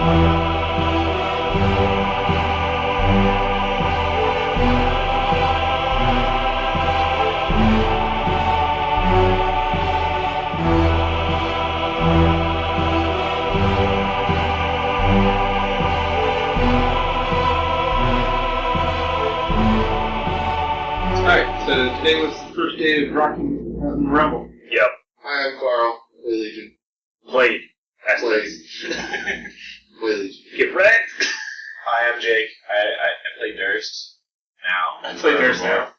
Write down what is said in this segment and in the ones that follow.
Alright, so today was the first day of Rocky Mountain Rumble. Yep. Hi, I'm Karl. Play Legion. Played. Play Legion. Get wrecked. Hi, I'm Jake. I play Durst now. I play Durst now.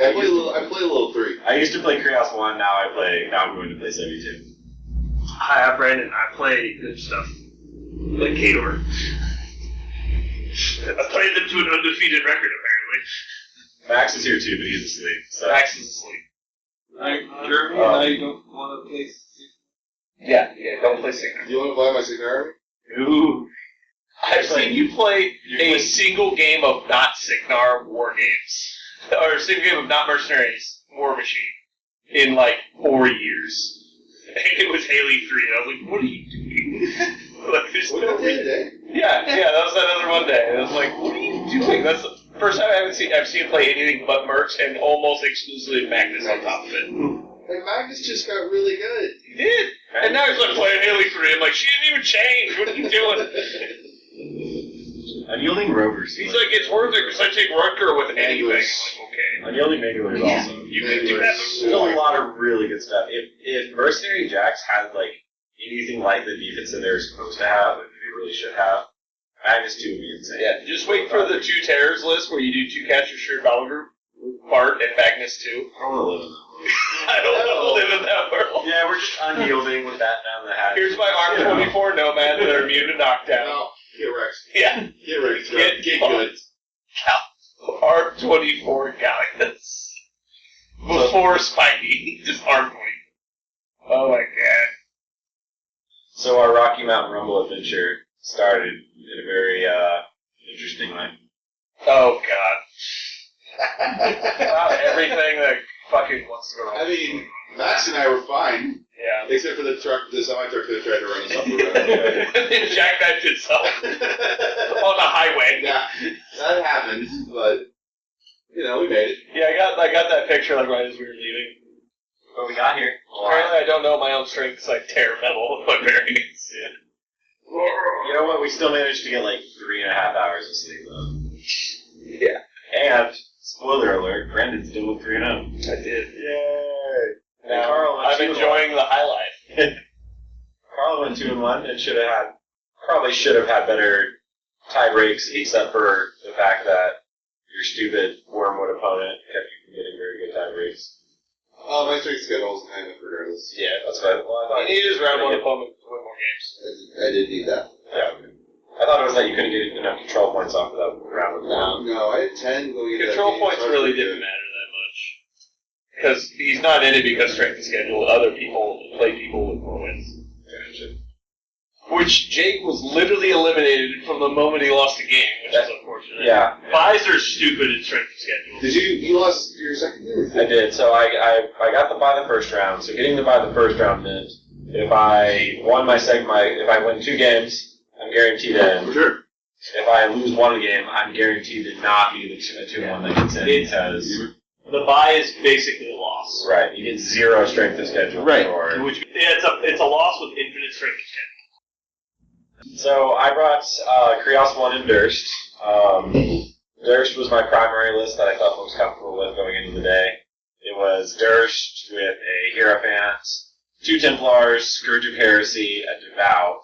I play a little 3. I used to play Krios 1, now I'm going to play 72. Hi, I'm Brandon. I play good stuff. Like Kador. I played them to an undefeated record, apparently. Max is here too, but he's asleep. So. Max is asleep. Jeremey, and I don't want to play. Yeah, don't play Signar. Do you want to play my Signar? Ooh. I've seen you play a single game of not Signar war games. Or a single game of not Mercenaries Warmachine in like 4 years. And it was Haley 3, and I was like, what are you doing? Like, there's no reason. Yeah, that was that other one day. I was like, what are you doing? That's the first time I've seen him play anything but Mercs and almost exclusively Magnus on top of it. And Magnus just got really good. He did. And now he's like playing Haley 3. I'm like, she didn't even change. What are you doing? Unyielding Rovers. He's like, it's worth it because I take Rutger with anything. I'm like, okay. Unyielding Manglers also. You can do that. There's a lot of really good stuff. If Mercenary Jacks had like anything like the defense that they're supposed to have, and they really should have, Magnus 2 would be insane. Yeah, just wait for the 2 terrors list where you do 2 cast your shirt battle group, Bart and Magnus 2. I don't want to live in that world. I don't want to live in that world. Yeah, we're just unyielding with that down the hat. Here's my Arm 24 nomads that are immune to knockdown. No, get Rex. Yeah. Get Rex. Get good. Arm 24 Gallius. Before Spidey. Just Arm 24. Oh my god. So our Rocky Mountain Rumble adventure started in a very interesting way. Oh god. About everything that fucking wants to go wrong. I mean, Max and I were fine. Yeah. Except for the semi-truck that tried to run us off the road. And then jackknifed itself on the highway. Yeah, that happened, but, you know, we made it. Yeah, I got that picture like right as we were leaving. But we got here. Apparently I don't know my own strength because I tear metal with my bearings. Yeah. You know what? We still managed to get like 3.5 hours of sleep though. Yeah. And spoiler alert, Brandon's done with 3-0. I did. Yay! Now, Karl I'm enjoying the high life. Karl went 2-1 and probably should have had better tie breaks, except for the fact that your stupid Wormwood opponent kept you from getting very good tie breaks. My strength schedule is kind of regardless. Yeah, that's what I thought. He needed his round 1 opponent to win more games. I did need that. Yeah. I thought it was that you couldn't get enough control points off of that round. No, I had 10 going into Control that points game, really didn't matter that much. Because he's not in it because strength and schedule. Other people play people with more wins. Gotcha. Which Jake was literally eliminated from the moment he lost the game, which is unfortunate. Yeah. Buys are stupid in strength and schedule. Did you lost your second game? I did. So I got the buy the first round. So getting the buy the first round meant if I won if I win 2 games, I'm guaranteed to For sure. If I lose 1 game, I'm guaranteed to not be the 2-1 that gets in because The buy is basically a loss. right, you get 0 strength of schedule. Right. Which it's a loss with infinite strength of schedule. So I brought Krios 1 and Durst. Durst was my primary list that I felt most comfortable with going into the day. It was Durst with a Hierophant, 2 Templars, Scourge of Heresy, a Devout,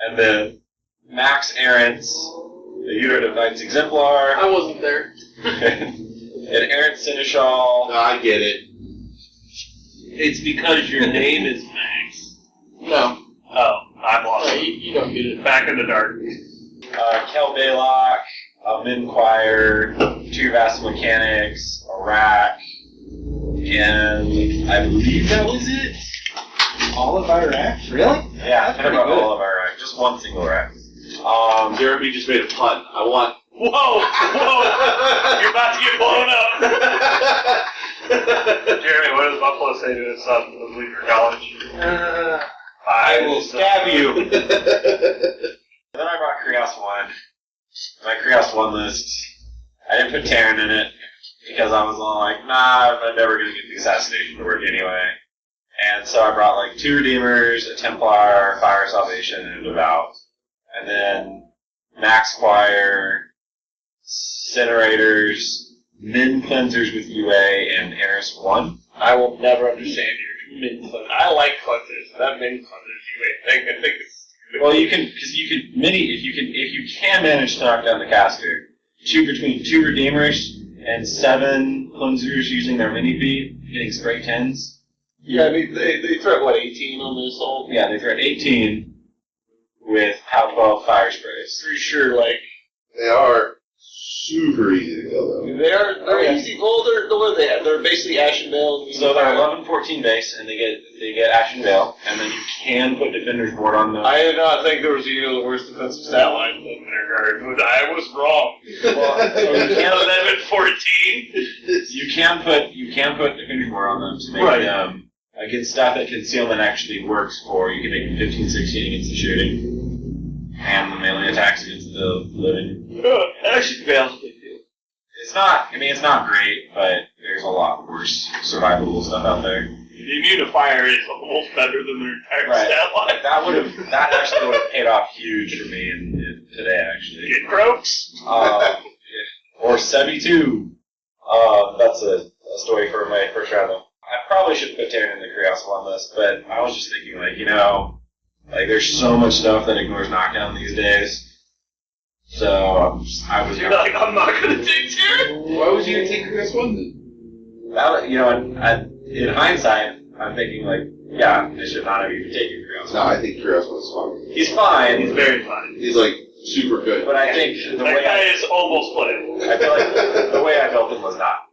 and then Max Errant, the unit of Knights Exemplar. I wasn't there. An Errant Seneschal. No, I get it. It's because your name is Max. No. Oh, I'm lost. No, you don't get it. Back in the dark. Kel Baylock, a Min Choir, 2 Vast Mechanics, a Rack, and I believe that was it. All of our racks? Really? Yeah, That's I pretty brought good. all of our rack, just 1 single rack. Jeremy just made a pun. I want. Whoa! You're about to get blown up! Jeremy, what does Buffalo say to his son who's leaving for college? I will stab you. Then I 1 list. I didn't put Terran in it because I was all like, nah, I'm never going to get the assassination to work anyway. And so I brought like 2 Redeemers, a Templar, Fire Salvation, and a Devout. And then Max Squire, Incinerators, Min Cleansers with UA, and Eris 1. I will never understand your min cleanser. I like cleansers. That min cleansers UA thing, I think it's... Well, you can, because you could if you can manage to knock down the caster, between 2 Redeemers and 7 Cleansers using their mini feed, getting straight 10s. Yeah, I mean, they threat, what, 18 on the assault? Yeah, they threat 18 with POW 12 fire sprays. Pretty sure, like... They are super easy to kill, though. They're easy. Well, what do they have? They're basically Ashen Veil. So they're 11-14 base, and they get Ashen Veil, and then you can put Defender's Board on them. I did not think there was the worst defensive stat line in Vanguard, but I was wrong. Well, so you can 11-14. You can put Defender's Board on them to make them against stuff that concealment actually works for. You can make them 15-16 against the shooting, and the melee attacks against the living. Ashen Veil's a big deal. It's not. I mean, it's not great, but there's a lot worse survivable stuff out there. The immune to fire is almost better than their entire stat line. That actually would have paid off huge for me in today, actually. Get Croaks? Or 72. That's a story for my first round, though. I probably should put Terran in the Krios 1 list, but I was just thinking, like, there's so much stuff that ignores knockdown these days. So You're like, I'm not going to take Terran? Why would you take this one then? In hindsight, I'm thinking, like, yeah, I should not have even taken Krios. No, I think Krios one's fine. He's fine. He's very fine. He's, like, super good. But I think the that way guy is almost playable. I feel like the way I built him was not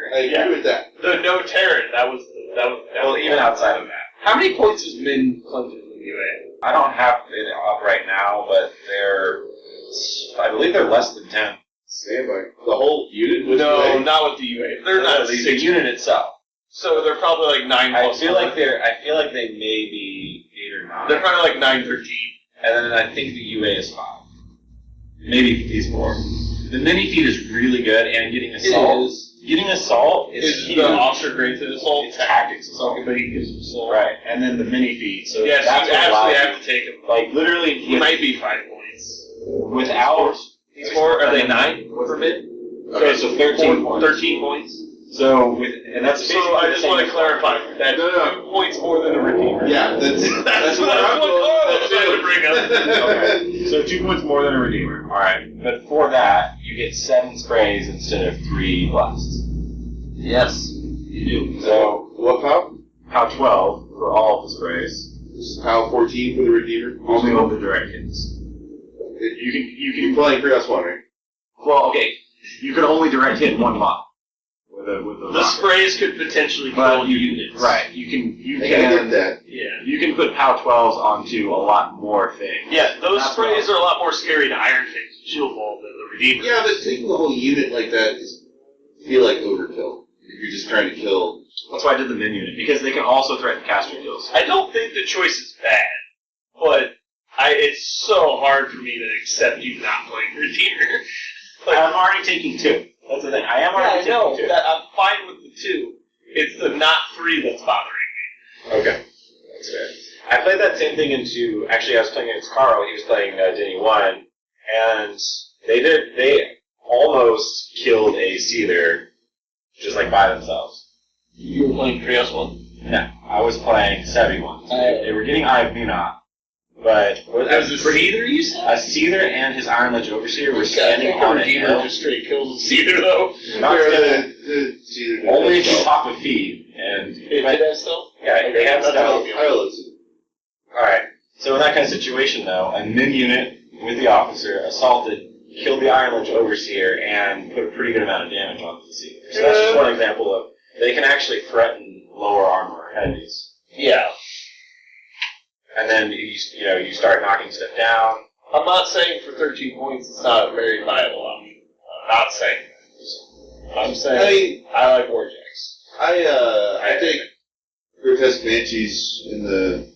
great. I agree with that. The no Terran, that was Well, even outside of that. How many points is Min Cleansers in the UA? I don't have it up right now, but I believe they're less than 10. Standby. The whole unit was No, not with the UA. They're not the 6. unit itself. So they're probably like 9 I plus. feel like they may be 8 or 9. They're probably like 9-13. And then I think the UA is 5. Maybe he's 4. The mini feed is really good, and getting assault. Getting assault is the officer grades at assault. It's tactics assault. But he gives assault. Right, and then the mini feed. So yes, that's you what absolutely allows have to take him. Like literally, He might be 5 points. without. He's 4. Are they 9 for mid? Okay, so 13 points. 13 points. So that's So I just want to clarify that 2 points more than a Redeemer. Yeah, that's what I'm was trying to bring up. Okay, so 2 points more than a Redeemer. All right, but for that you get 7 sprays instead of 3 blasts. Yes, you do. So what POW? POW 12 for all of the sprays. POW 14 for the Redeemer? Only on the direct hits. You can play Krios 1, right? Well, okay, you can only direct hit 1 model. With the rocket. Sprays could potentially kill units. Right. You I can get that. Yeah. You can put POW 12s onto a lot more things. Yeah, those sprays are a lot more scary to Iron Fist and Shield Wall than the Redeemer. Yeah, but taking the whole unit like that feel like overkill. If you're just trying to kill. That's why I did the min unit, because they can also threaten caster kills. I don't think the choice is bad, but it's so hard for me to accept you not playing Redeemer. I'm already taking 2. That's the thing. I am already taking 2. That I'm fine with the 2. It's the not 3 that's bothering me. Okay. That's fair. I played that same thing into... Actually, I was playing against Karl. He was playing Denny 1. And they almost killed a Seether just like by themselves. You were playing Krios 1? No. I was playing Sevi 1. They were getting Eye of Munot. But... As a Seether, you said? A Seether and his Iron Ledge Overseer were standing on a hill. Just straight kills a Seether, though. Not Seether. Only if you talk with feed. And did that still? Yeah, they have stealth. I'll listen. Alright. So in that kind of situation, though, a min unit with the officer assaulted, killed the Iron Ledge Overseer, and put a pretty good amount of damage onto the Seether. So that's just one example of they can actually threaten lower armor heavies. Yeah. And then you start knocking stuff down. I'm not saying for 13 points it's not a very viable option. I'm not saying that. I'm saying I like Warjacks. I think Grotesque Banshees in the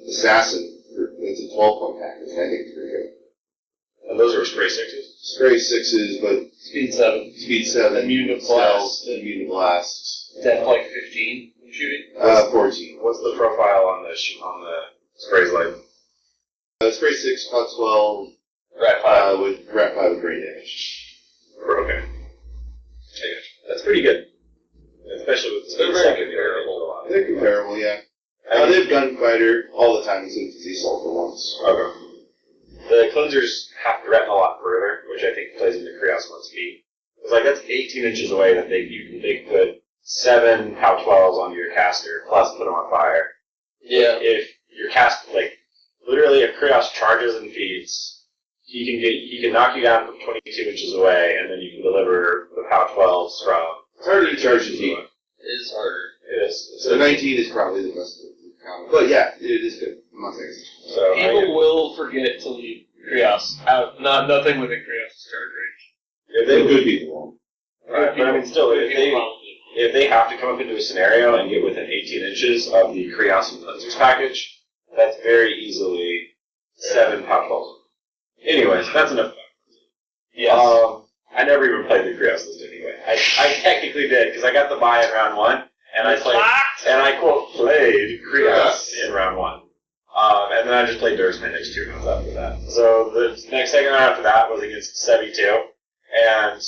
Assassin, it's a 12-point package. I think it's pretty good. And those are spray 6s? spray 6s, but Speed 7. speed 7. Immune to stealth, blast. immune to blast. Depth like 15 shooting. 14. What's the profile on the sprays like? Spray 6, about 12. Rat 5. With Rat 5 with brain damage. Okay. That's pretty good. Especially with the They're speed very 7. comparable. They're comparable, yeah. They have Gunfighter all the time instead of the Assault for once. Okay. The cleansers have to threaten a lot further, which I think plays into Krios 1's speed. It's like that's 18 inches away that they can put 7 POW 12s onto your caster, plus put them on fire. Yeah. If your cast, like, literally if Krios charges and feeds, he can knock you down from 22 inches away, and then you can deliver the POW 12s from... It's harder to charge and feed. It is harder. It is. So 19 is probably the best. But yeah, it is good. I'm not saying it's So People will forget to leave Krios out. Nothing within Krios' charge range. if they good people. Right, but I mean, still, if they have to come up into a scenario and get within 18 inches of the Krios and Cleansers package, that's very easily 7 POW 12s. Anyways, that's enough. Yes. I never even played the Krios list anyway. I technically did, because I got the buy in round 1, and I played, and I quote played Krios in round 1. And then I just played Durst my next 2 rounds after that. So the second round after that was against Sevi 2, and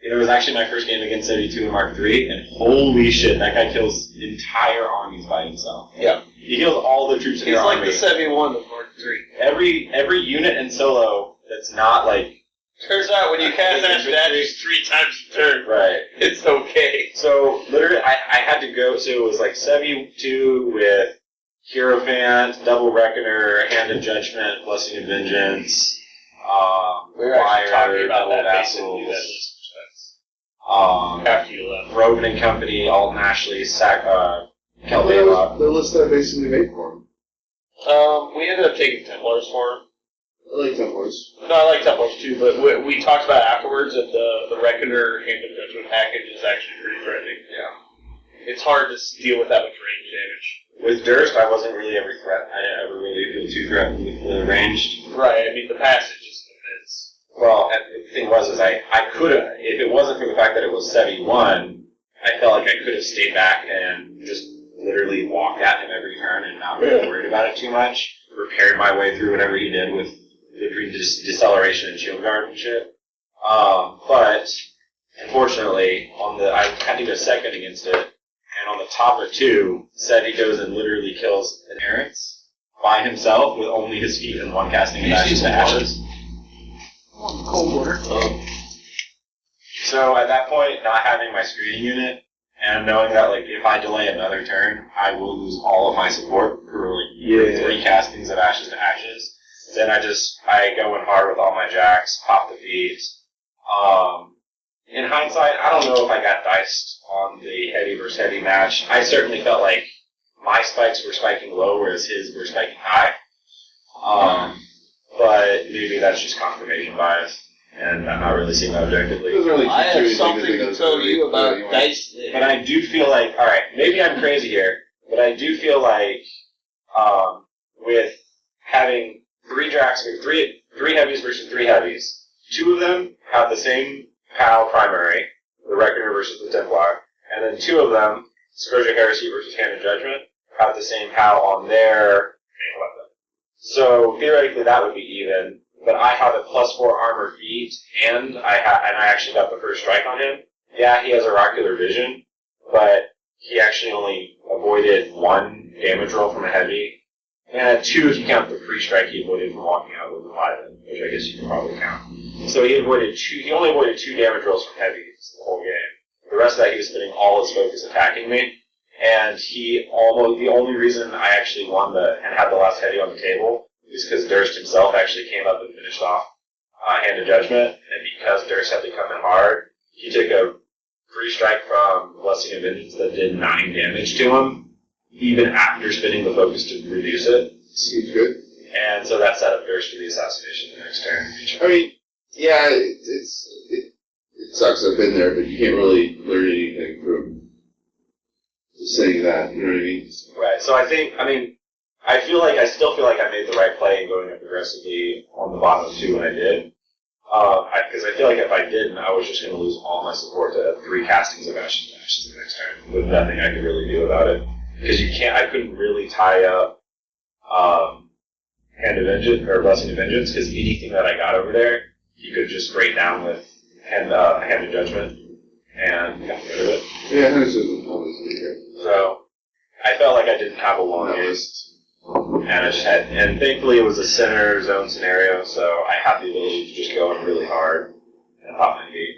it was actually my first game against Sevi 2 in Mark III, and holy shit, that guy kills entire armies by himself. Yeah. He kills all the troops in He's your like army. the 71 of Mark III. Every unit in solo that's not like... Turns out when you cast Ash Dashes 3 times a turn, Right. it's okay. So, literally, I had to go, so it was like 72 with Hierophant, Double Reckoner, Hand of Judgment, Blessing of Vengeance, We were actually talking about Double that basically, that Vassals, list after you left. Rogan and Company, Alton Ashley, Caldera. The list that I basically made for him. We ended up taking Templars for him. I like Templars. No, I like Templars too, but we talked about it afterwards that the Reckoner Hand of Judgment package is actually pretty threatening. Yeah. It's hard to deal with that much range damage. With Durst, I wasn't really ever threatened. I didn't ever really feel too threatened with the ranged. Right, I mean, the passage is immense. Well, and the thing was, is I could have, if it wasn't for the fact that it was 71, I felt like I could have stayed back and just literally walked at him every turn and not really worried about it too much. Repaired my way through whatever he did with between deceleration and shield guard and shit. But unfortunately, I had to go second against it, and on the top of 2, said he goes and literally kills an Errants by himself with only his feet and 1 casting of Ashes to Ashes. Cold water. So at that point, not having my screening unit, and knowing that like if I delay another turn, I will lose all of my support for like 3 castings of Ashes to Ashes. Then I go in hard with all my jacks, pop the feet. In hindsight, I don't know if I got diced on the heavy versus heavy match. I certainly felt like my spikes were spiking low, whereas his were spiking high. But maybe that's just confirmation bias, and I'm not really seeing that objectively. It doesn't really I teach have you something anything to tell you about anyway. dice. But I do feel like, alright, maybe I'm crazy here, but I do feel like with having 3 jacks, 3 heavies versus 3 heavies, 2 of them have the same POW primary, the Reckoner versus the Templar, and then 2 of them, Scourge of Heresy versus Hand of Judgment, have the same POW on their main weapon. So theoretically that would be even, but I have a +4 armor feat, and I actually got the first strike on him. Yeah, he has oracular vision, but he actually only avoided 1 damage roll from a heavy, and 2 if you count the free strike he avoided from walking out with the 5, which I guess you can probably count. So he only avoided 2 damage rolls from heavies the whole game. The rest of that he was spending all his focus attacking me, and the only reason I actually won and had the last heavy on the table is because Durst himself actually came up and finished off Hand of Judgment, and because Durst had to come in hard, he took a free strike from Blessing of Vengeance that did 9 damage to him, even after spending the focus to reduce it. Seems good. And so that set up Durst for the assassination the next turn. I mean, yeah, it sucks I've been there, but you can't really learn anything from saying that, you know what I mean? Right, so I still feel like I made the right play in going up aggressively on the bottom of 2 when I did. Because I feel like if I didn't, I was just going to lose all my support to 3 castings of Ashes and Ashes the next turn, with nothing I could really do about it. Because I couldn't really tie up Hand of Vengeance, or Blessing of Vengeance, because anything that I got over there, he could just break down with Hand of Judgment, and got rid of it. Yeah, Hand of Judgment always be here. So, I felt like I didn't have a long list. And I just had, and thankfully it was a center zone scenario, so I had the ability to just go in really hard and pop my gate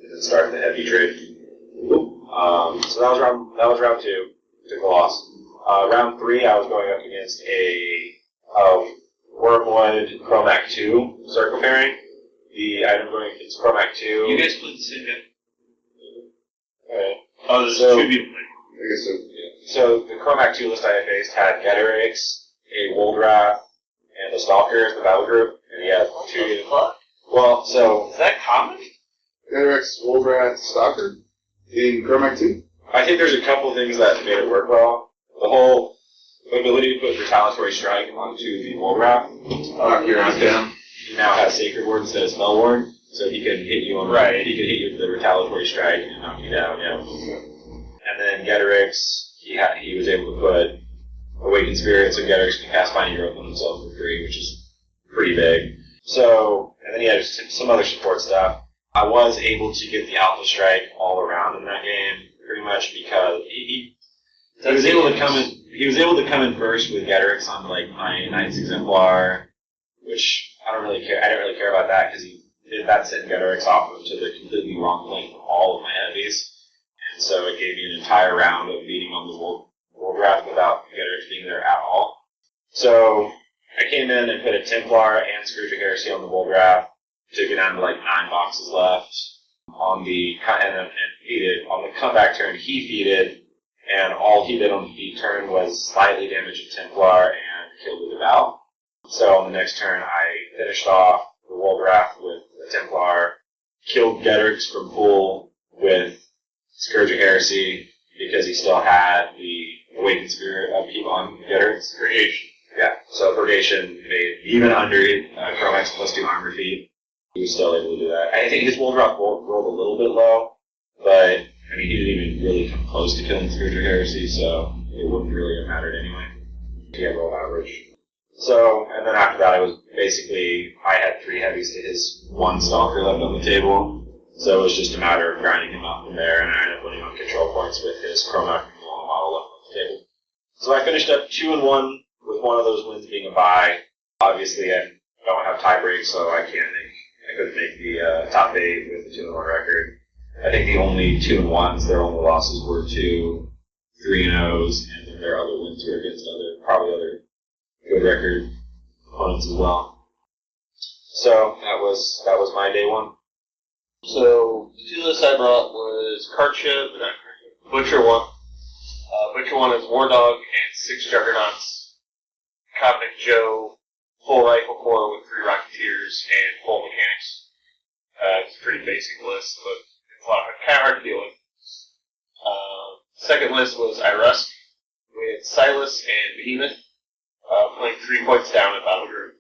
and then start the heavy trade. So that was round 2. Took a loss. Round 3, I was going up against a Wormwood Chromac 2 circle pairing. The item going against Chromac 2. You guys played the same game? Okay. Oh, there's 2 people playing. I guess so. So the Chromac 2 list I faced had Getterax, a Woldrath, and a Stalker as the battle group, and he had 2. What? Well, so Is that common? Getterax, Woldrath, Stalker in Chromac 2? I think there's a couple things that made it work well. The whole ability to put Retaliatory Strike onto the Woldrath. Knock your round down. He now has Sacred Ward instead of Spell Ward, so he could hit you on Right. He could hit you with the Retaliatory Strike and knock you down. Yeah. And then Getterax, he was able to put Awakened Spirit, so Getterax can cast Finding Growth on himself for free, which is pretty big. So, and then he had some other support stuff. I was able to get the Alpha Strike all around in that game, pretty much because he was able to come in. He was able to come in first with Getterax on like my Knight's Exemplar, which I don't really care. I didn't really care about that because he did that send Getterax off to the completely wrong length of all of my heavies, and so it gave me an entire round of beating on the Woldrath without Getterax being there at all. So I came in and put a Templar and Scourge of Heresy on the Woldrath. Took it down to like 9 boxes left. On the on the comeback turn, he feeded, and all he did on the feed turn was slightly damage a Templar and killed the Devout. So on the next turn, I finished off the Woldrath with the Templar, killed Getterax from full with Scourge of Heresy because he still had the Awakened Spirit upkeep on Getterax. Purgation. Yeah, so Purgation made even under Chromax +2 armor feed. He was still able to do that. I think his Woldrath rolled a little bit low, but I mean, he didn't even really come close to killing Scourge of Heresy, so it wouldn't really have mattered anyway. He had roll average. So, and then after that, I had 3 heavies to his 1 Stalker left on the table, so it was just a matter of grinding him up from there, and I ended up winning on control points with his Chromac model left on the table. So I finished up 2-1 with one of those wins being a bye. Obviously, I don't have tie breaks, so I couldn't make the top 8 with the 2-1 record. I think the only 2-1s, their only losses were 2 3-0s, and then their other wins were against probably other good record opponents as well. So that was my day 1. So the 2 lists I brought was Butcher 1. Butcher 1 is War Dog and 6 Juggernauts. Cosmic Joe, full rifle core with 3 Rocketeers and full mechanics. It's a pretty basic list, but it's kind of hard to deal with. Second list was Irusk with Silas and Behemoth, playing 3 points down at Battle Group.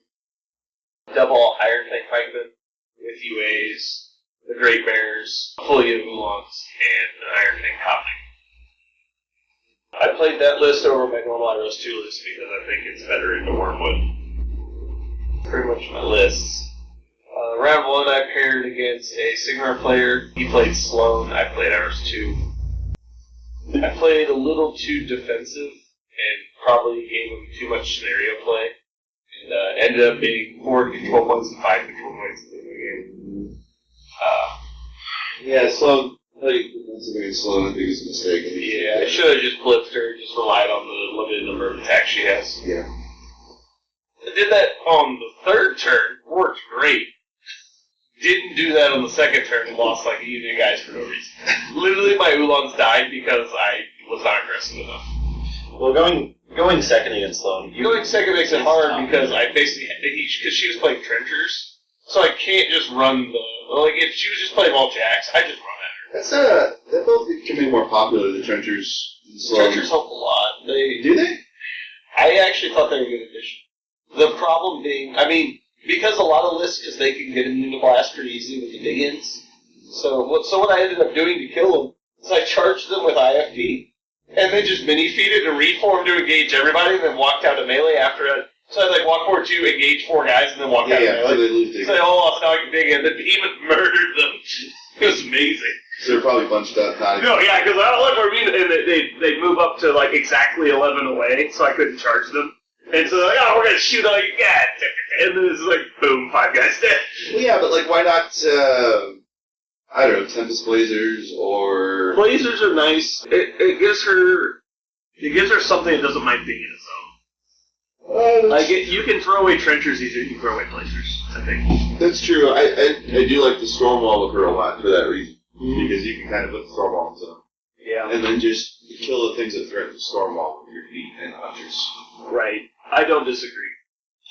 Double Iron Tank Pikeman with UAs, the Great Bears, fully of Oolongs, and an Iron Tank Copnik. I played that list over my normal Irusk 2 list because I think it's better into Wormwood. Pretty much my lists. Round 1, I paired against a Sigmar player. He played Sloan. I played Irusk 2. I played a little too defensive and probably gave him too much scenario play. And ended up being 4 control points and 5 control points in the game. Yeah, Sloan. That's a big Sloan. I think it's a mistake. Yeah, I should have just blitzed her, just relied on the limited number of attacks she has. Yeah. I did that on the 3rd turn, worked great. Didn't do that on the 2nd turn and lost like a unit of guys for no reason. Literally, my Oolongs died because I was not aggressive enough. Well, going second against Sloan. Going second makes it hard because I basically had to because she was playing Trenchers, so I can't just run if she was just playing all jacks, I just run at her. That build can be more popular, the Trenchers and Sloan. Trenchers help a lot. Do they? I actually thought they were a good addition. The problem being, because a lot of lists, because they can get into the blast pretty easy with the dig-ins. So what I ended up doing to kill them is I charged them with IFD, and then just mini-feed it and reformed to engage everybody, and then walked out of melee after it. So I walk forward 2, engage 4 guys, and then walk out of melee. So they lose dig. So they all lost, now I can dig in, and even murdered them. It was amazing. So they're probably bunched up. No, yeah, because I don't like where they move up to exactly 11 away, so I couldn't charge them. And so they're like, oh, we're gonna shoot all you got, and then it's boom, 5 guys dead. Well, yeah, but why not? I don't know, Tempest Blazers or Blazers are nice. It gives her something that doesn't mind being in its own. You can throw away trenchers easier than you can throw away Blazers, I think. That's true. I do like the Stormwall of her a lot for that reason. Because you can kind of put the Stormwall into them. Yeah. And then just kill the things that threaten the Stormwall with your feet and hunters. Right. I don't disagree.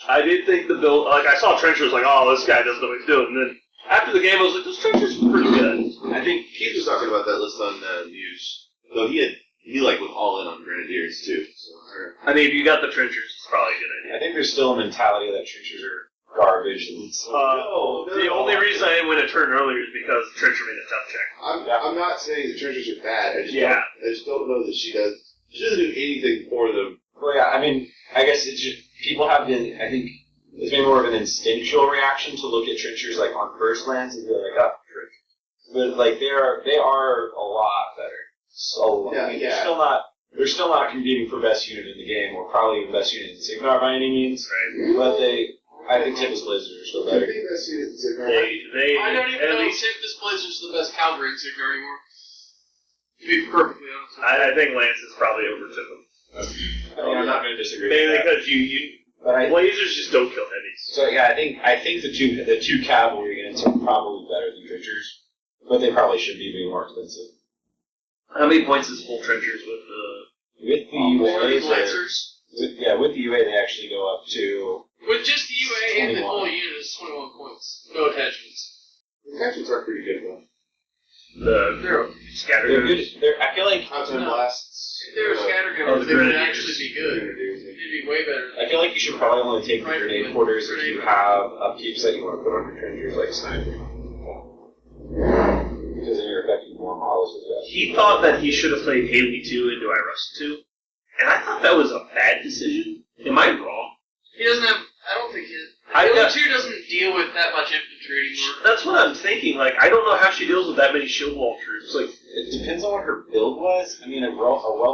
I did think the build, I saw trenchers oh, this guy doesn't know what he's doing. And then after the game, I was like, this trencher's pretty good. I think Keith was talking about that list on news. Though he went all in on Grenadiers too. So, I mean, if you got the trenchers, it's probably a good idea. I think there's still a mentality that trenchers are garbage. No. The only reason I didn't win a turn earlier is because Trencher made a tough check. I'm not saying the trenchers are bad. I just don't know that she doesn't do anything for them. Well, yeah, I mean, I guess it's just, people have been, I think, it's maybe more of an instinctual reaction to look at trenchers on first glance and be like, oh, trenchers. But they are a lot better. So they're still not competing for best unit in the game, or probably the best unit in Signar by any means. Right. But I think Tempest Blazers are still better. Could be best unit in Signar. I don't even know if Tempest Blazers are the best cavalry in Signar anymore. To be perfectly honest. I think Lance is probably overtook them. I'm not going to disagree. Mainly with that. because Blazers just don't kill heavies. So yeah, I think the two cavalry units are probably better than trenchers, but they probably should be more expensive. How many points is full trenchers with the UA? Lancers? With the UA, they actually go up to. With just the UA and the full unit, it's 21 points. No attachments. The attachments are pretty good though. They're scattered. They're good. I feel like Outside blasts. If they were scattergunners, they would actually be good. It'd be way better. I feel like you should probably only take the grenade quarters if you have upkeeps that you want to put on your trenchers, like sniper. Because then you're affecting more models with that. He thought that he should have played Haley 2 into I Rust 2, and I thought that was a bad decision. Am I wrong? He doesn't have. I don't think Haley 2 doesn't deal with that much infantry anymore. That's what I'm thinking. I don't know how she deals with that many shield wall troops. It depends on what her build was. I mean,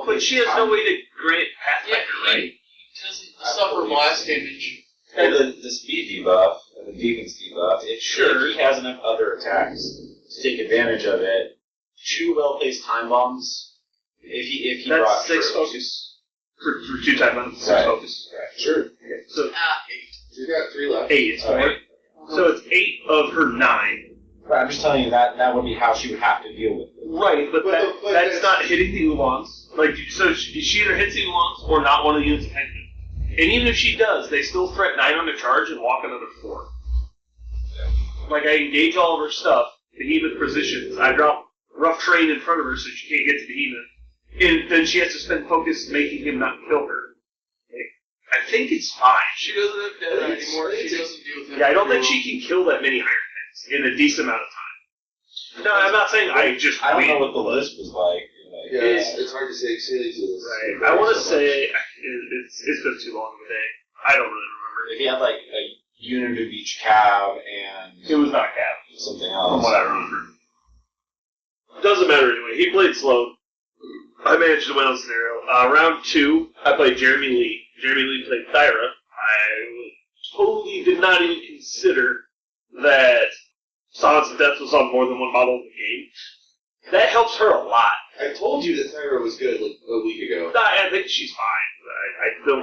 but she has no way to grant Pathfinder, right? He doesn't suffer blast damage. Well, the speed debuff, and the defense debuff, if he has enough other attacks to take advantage of it, 2 well-placed time bombs, if he that's brought 6 troops. focus. For 2 time bombs, 6 Right. focus. Right. Sure. Okay, so 8. She's got 3 left. 8, it's 4. Right. So it's 8 of her 9. But I'm just telling you that would be how she would have to deal with it. Right, but that's not hitting the Oolongs. So she either hits the Oolongs or not one of the units of henchmen. And even if she does, they still threat 9 on the charge and walk another 4. I engage all of her stuff, Behemoth positions. I drop rough terrain in front of her so she can't get to Behemoth. And then she has to spend focus making him not kill her. I think it's fine. She doesn't have dead anymore. She doesn't deal with it. Yeah, I don't think she can kill that many Iron Heads in a decent amount of time. No, I'm not saying I don't know what the list was like. Yeah, it's hard to say. Right. I want to say it's been too long of a day. I don't really remember. If he had a unit of each cav and It was not Cav, something else. from what I remember. Doesn't matter anyway. He played slow. I managed to win on scenario. Round 2, I played Jeremy Lee. Jeremy Lee played Thyra. I totally did not even consider that Silence of Death was on more than one model of the game. That helps her a lot. I told you that Thyra was good a week ago. I think she's fine.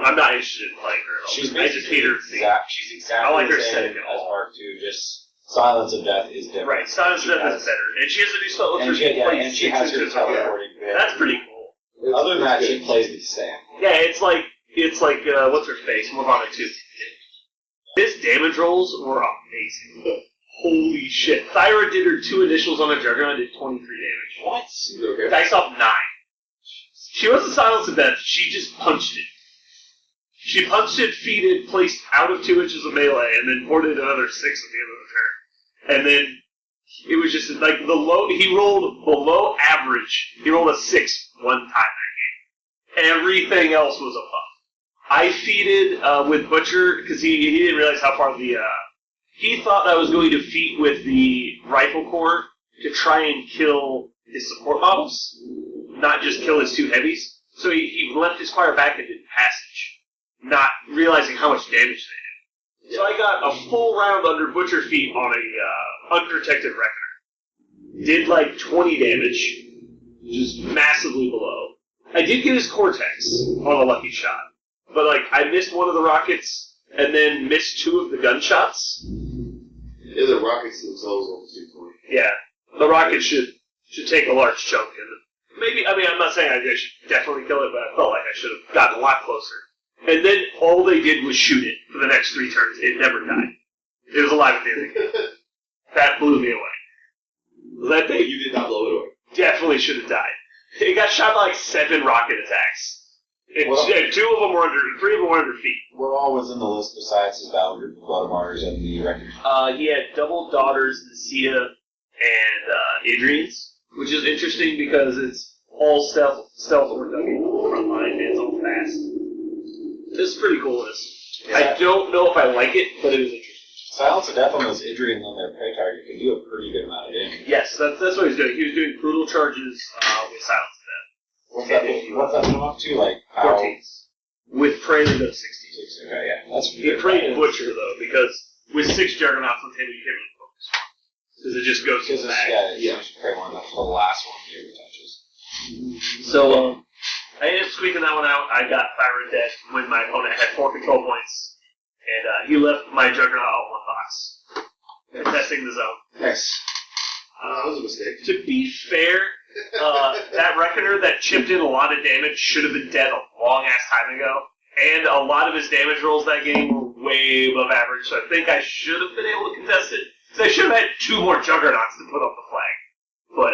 I'm not interested in playing her at all. I just hate her. She's exactly I like her the same setting as at all. Mark II, just Silence of Death is different. Right, Silence of Death is better. And she has a new spell with her And she has her teleporting bit. That's pretty cool. Other than that, she plays the same. Yeah, it's like what's her face? Morgana 2. His damage rolls were amazing. Holy shit. Thyra did her 2 initials on a Juggernaut and did 23 damage. What? Okay. Dice off 9. She wasn't Silence of Death, she just punched it. She punched it, feeded, placed out of 2 inches of melee, and then ported another 6 at the end of the turn. And then it was just like he rolled below average. He rolled a 6 one time that game. Everything else was a puff. I feeded with Butcher because he didn't realize how far he thought I was going to feed with the rifle core to try and kill his support models, not just kill his 2 heavies. So he left his fire back and did passage, not realizing how much damage they did. So I got a full round under Butcher feet on a unprotected Reckoner. Did like 20 damage, just massively below. I did get his Cortex on a lucky shot, but like I missed one of the rockets and then missed 2 of the gunshots. Yeah, the rockets themselves almost do 20. Yeah, the rocket should take a large chunk in it. Maybe, I mean, I'm not saying I should definitely kill it, but I felt like I should have gotten a lot closer. And then all they did was shoot it for the next 3 turns. It never died. It was alive at the end of the game. That blew me away. That thing, You did not blow it away. definitely should have died. It got shot by like 7 rocket attacks. And Well- 3 of them were under feet. What all was in the list besides his battle group of Blood Martyrs and the record? He had double daughters, Nasia and Adrian's, which is interesting because it's all stealth or ducking on the front line, and it's all fast. This is pretty cool list. I don't know if I like it, but it was interesting. Silence of Death on those Idrian on their prey target can do a pretty good amount of damage. Yes, that's what he was doing. He was doing brutal charges with Silence What's that been up to? Like, of Death. 14. With Prey, it does 16. Okay, yeah. That's He prayed Butcher, though, because with 6 Juggernauts with him, you can't really focus. Because it just goes to Because the it's, bag. yeah, you should pray one. That's the last one he ever touches. So, I ended up squeaking that one out. I got Thyroid dead when my opponent had 4 control points. And he left my Juggernaut out in one box. Contesting the zone. Nice. That was a mistake. To be fair, that Reckoner that chipped in a lot of damage should have been dead a long-ass time ago. And a lot of his damage rolls that game were way above average, so I think I should have been able to contest it. So I should have had 2 more Juggernauts to put up the flag. But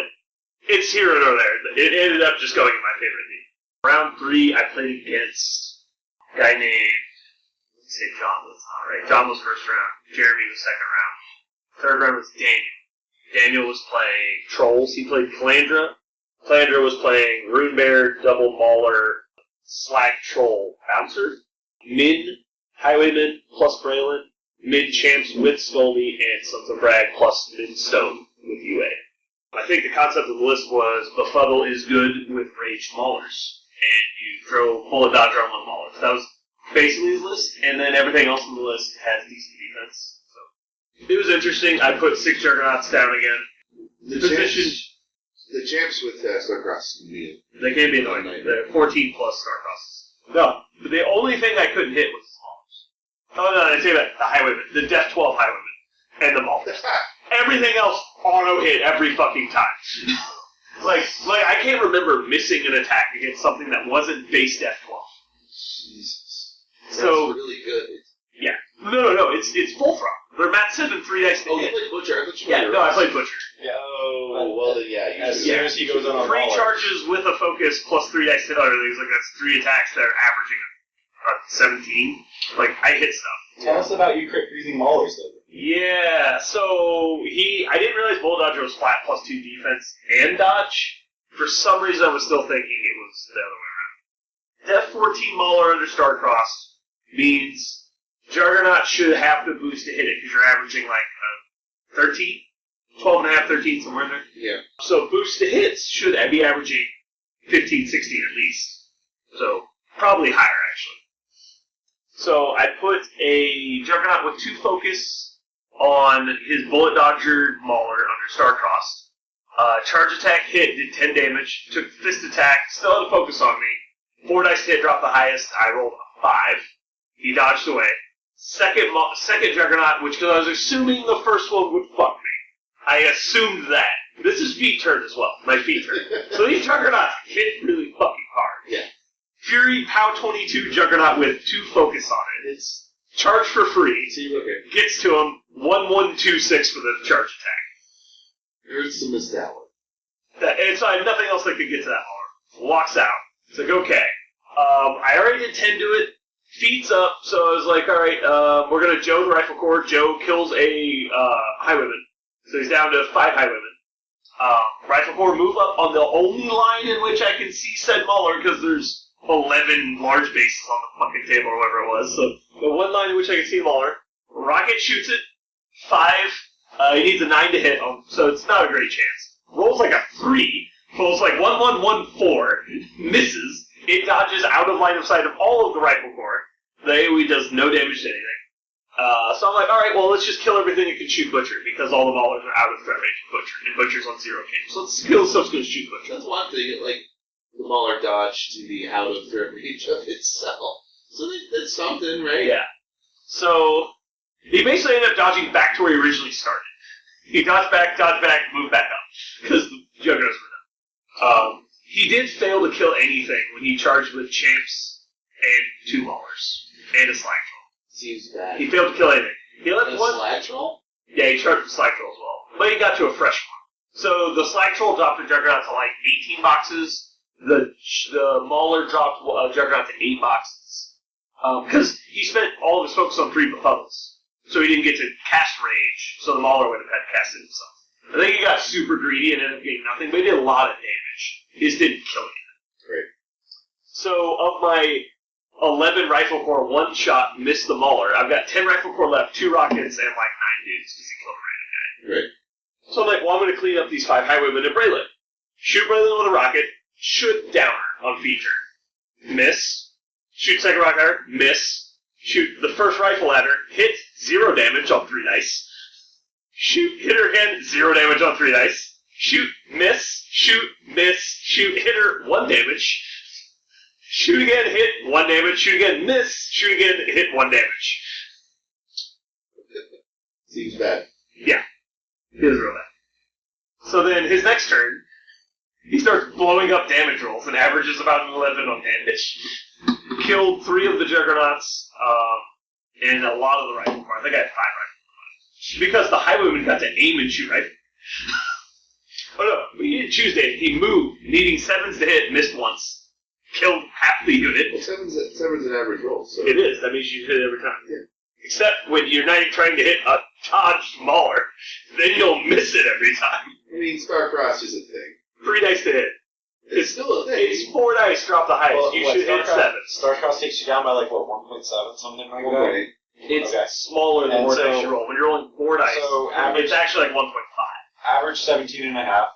it's here or there. It ended up just going in my favorite league. Round 3, I played against a guy named, let's say John was not right. John was first round. Jeremey was second round. Third round was Daniel. Daniel was playing Trolls. He played Calandra. Calandra was playing Rune Bear, Double Mauler, Slag Troll, Bouncer. Min, Highwayman, plus Braylon. Min Champs with Scully, and Sons of Bragg, plus Min Stone with UA. I think the concept of the list was Befuddle is good with Raged Maulers. And you throw Bullet Dodger on 1 Mauler. So that was basically his list, and then everything else on the list has decent defense. So it was interesting. I put 6 Juggernauts down again. The champs with Starcross can be They can be annoying. They're 14 plus Starcrosses. No, the only thing I couldn't hit was the Maulers. Oh no, I say that, the Highwayman, the Death 12 Highwayman, and the Maulers. Everything else auto hit every fucking time. like I can't remember missing an attack against something that wasn't base Death 12. Jesus. So That's really good. yeah, no, it's full from. They're Mat 7 3 dice to Oh, you hit. played Butcher. I thought you Yeah, played no, I Ross. played Butcher. Oh, well, then, yeah. You As should- soon as he goes on a 3 Mauler. charges with a focus plus 3 dice to hit other things. Like that's 3 attacks that are averaging 17. Like I hit stuff. Tell us about you crit freezing Maulers, though. Yeah, so I didn't realize Bull Dodger was flat plus 2 defense and dodge. For some reason, I was still thinking it was the other way around. Def 14 Mauler under Starcrossed means Juggernaut should have to boost to hit it because you're averaging like 13, 12.5, 13, somewhere in there. Yeah. So boost to hits should be averaging 15, 16 at least. So probably higher actually. So I put a Juggernaut with 2 focus on his Bullet Dodger Mauler under Starcrossed. Charge attack hit, did 10 damage. Took fist attack, still had a focus on me. 4 dice to hit, dropped the highest. I rolled a 5. He dodged away. Second Juggernaut, which because I was assuming the first one would fuck me. I assumed that. This is feet turn as well, my feet turn. So these Juggernauts hit really fucking hard. Yeah. Fury POW 22 Juggernaut with 2 focus on it. It's charged for free. See, okay. Gets to him, 1126 for the charge attack. There's some missed that one. And so I have nothing else that could get to that Mauler. Walks out. It's like, okay. I already did 10 to it. feeds up, so I was like, all right, we're going to Joe the Rifle Corps. Joe kills a highwayman, so he's down to 5 highwaymen. Rifle Corps move up on the only line in which I can see said Mauler, because there's 11 large bases on the fucking table or whatever it was. So the one line in which I can see Mauler. Rocket shoots it. 5. He needs a 9 to hit, so it's not a great chance. Rolls like a 3. Rolls like 1-1-1-4. Misses. It dodges out of line of sight of all of the Rifle Corps. The AoE does no damage to anything. So I'm like, alright, well, let's just kill everything that can shoot Butcher, because all the Maulers are out of threat range of Butcher, and Butcher's on 0 game. So let's kill stuff's going to shoot Butcher. That's one thing, like, the Mauler dodge to the out of threat range of itself. So that's something, right? Yeah. So, he basically ended up dodging back to where he originally started. He dodged back, moved back up, because the Juggernauts were done. He did fail to kill anything when he charged with Champs and 2 Maulers, and a Slag Troll. Seems bad. He failed to kill anything. He left And one... a Slag Troll? Yeah, he charged with Slag Troll as well. But he got to a fresh one. So the Slag Troll dropped a Juggernaut to like 18 boxes. The Mauler dropped Juggernaut to 8 boxes. Because he spent all of his focus on 3 befuddles. So he didn't get to cast Rage, so the Mauler would have had to cast it himself. I think he got super greedy and ended up getting nothing, but he did a lot of damage. He just didn't kill anything. Great. So of my 11 Rifle Corps, 1 shot missed the Mauler. I've got 10 Rifle Corps left, 2 rockets, and like 9 dudes because he killed a random guy. Great. So I'm like, well, I'm going to clean up these 5 highwaymen and Braylon. Shoot Braylon with a rocket, shoot downer on feature. Miss. Shoot second rocket ladder, miss. Shoot the first rifle at her, hit, 0 damage on 3 dice. Shoot, hit her again, 0 damage on 3 dice. Shoot, miss, shoot, hit her, 1 damage. Shoot again, hit, 1 damage. Shoot again, miss. Shoot again, hit, 1 damage. Seems bad. Yeah, it was real bad. So then his next turn, he starts blowing up damage rolls and averages about an 11 on damage. Killed 3 of the Juggernauts, and a lot of the Rifle Corps. I think I had 5 Rifle Corps. Because the Highwayman got to aim and shoot rifle. Oh no, he didn't choose to hit. He moved, needing 7s to hit, missed once. Killed half the unit. Well, seven's an average roll, so... It is. That means you hit it every time. Yeah. Except when you're not trying to hit a dodged Mauler, then you'll miss it every time. I mean, Star-Crossed is a thing. 3 dice to hit. It's still a thing. It's 4 dice drop the highest. Well, you should hit 7. Starcross takes you down by like, what, 1.7, something like that? It's Okay. smaller than And 4 so- dice you roll. When you're rolling 4 dice, So average- it's actually like 1.5. Average 17.5.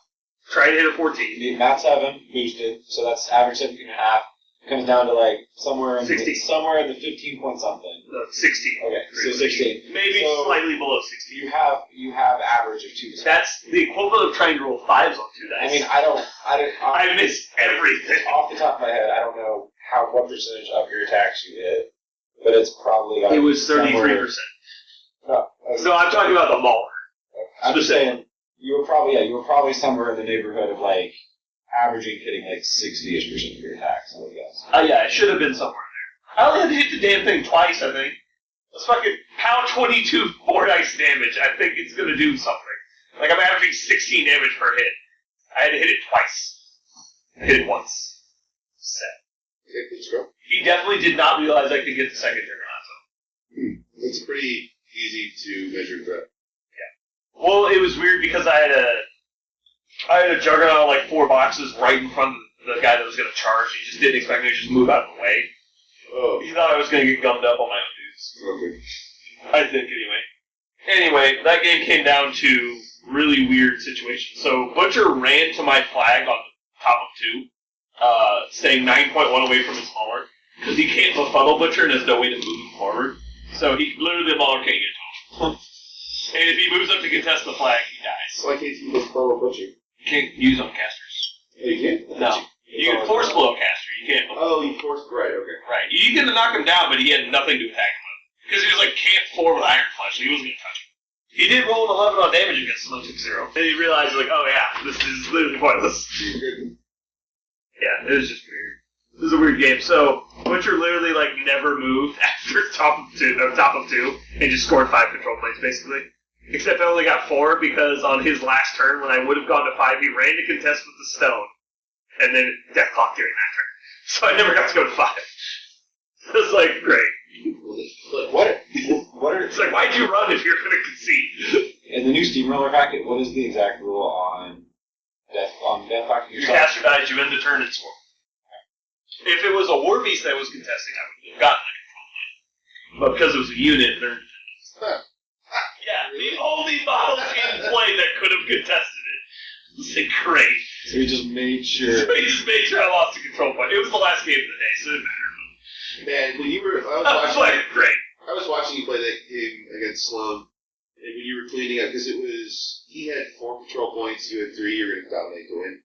Try to hit a 14. Mat 7 boosted, so that's average 17.5. Comes down to like somewhere in 16. somewhere in the 15 point something. 16. Okay, so 16. Maybe So- slightly below 16. You have average of 2. That's the equivalent of trying to roll 5s on 2 dice. I mean, I I missed everything. off the top of my head, I don't know what percentage of your attacks you hit, but it's probably It was 33%. So I'm talking about the Mauler. I'm just saying you were probably somewhere in the neighborhood of like averaging hitting like 60-ish% of your attacks, I would guess. Yeah, it should have been somewhere there. I only had to hit the damn thing twice, I think. Let's fucking pound 22 4 dice damage. I think it's gonna do something. Like I'm averaging 16 damage per hit. I had to hit it twice. I hit it once. Set. Okay, let's go. He definitely did not realize I could get the second Juggernaut. It's pretty easy to measure threat. Well, it was weird because I had a Juggernaut like 4 boxes right in front of the guy that was going to charge. He just didn't expect me to just move out of the way. Oh, He thought I was going to get gummed up on my own dudes. okay. I think, anyway. Anyway, that game came down to really weird situation. So Butcher ran to my flag on top of 2, staying 9.1 away from his Mauler, because he can't befuddle Butcher and has no way to move him forward. So he literally the Mauler can't get to him. And if he moves up to contest the flag, he dies. Why can't you just follow Butcher? You can't use on casters. Oh, you can't? No. You can force blow a caster. You can't. Oh, you forced, right, okay. Right. You can knock him down, but he had nothing to attack him with. Because he was like, can't 4 with Iron Flesh, so he wasn't going to touch him. He did roll an 11 on damage against him and took 0. And he realized, like, oh yeah, this is literally pointless. Yeah, it was just weird. This is a weird game. So, Butcher literally, like, never moved after top of 2, and just scored 5 control plays, basically. Except I only got 4, because on his last turn, when I would have gone to 5, he ran to contest with the stone. And then death clock during that turn. So I never got to go to 5. It's like, great. What are It's like, why'd you run if you're going to concede? in the new Steamroller packet? What is the exact rule on death packet? Your caster dies, you end the turn and score. If it was a War Beast that was contesting, I would have gotten the control line. But because it was a unit, they're... Yeah, the only model in play that could have contested it. It's like, great. So he just made sure. So he just made sure I lost the control point. It was the last game of the day, so it didn't matter. Man, when you were, I was like, great. I was watching you play that game against Sloan, and when you were cleaning up, because he had 4 control points, you had 3, you were going to dominate to win.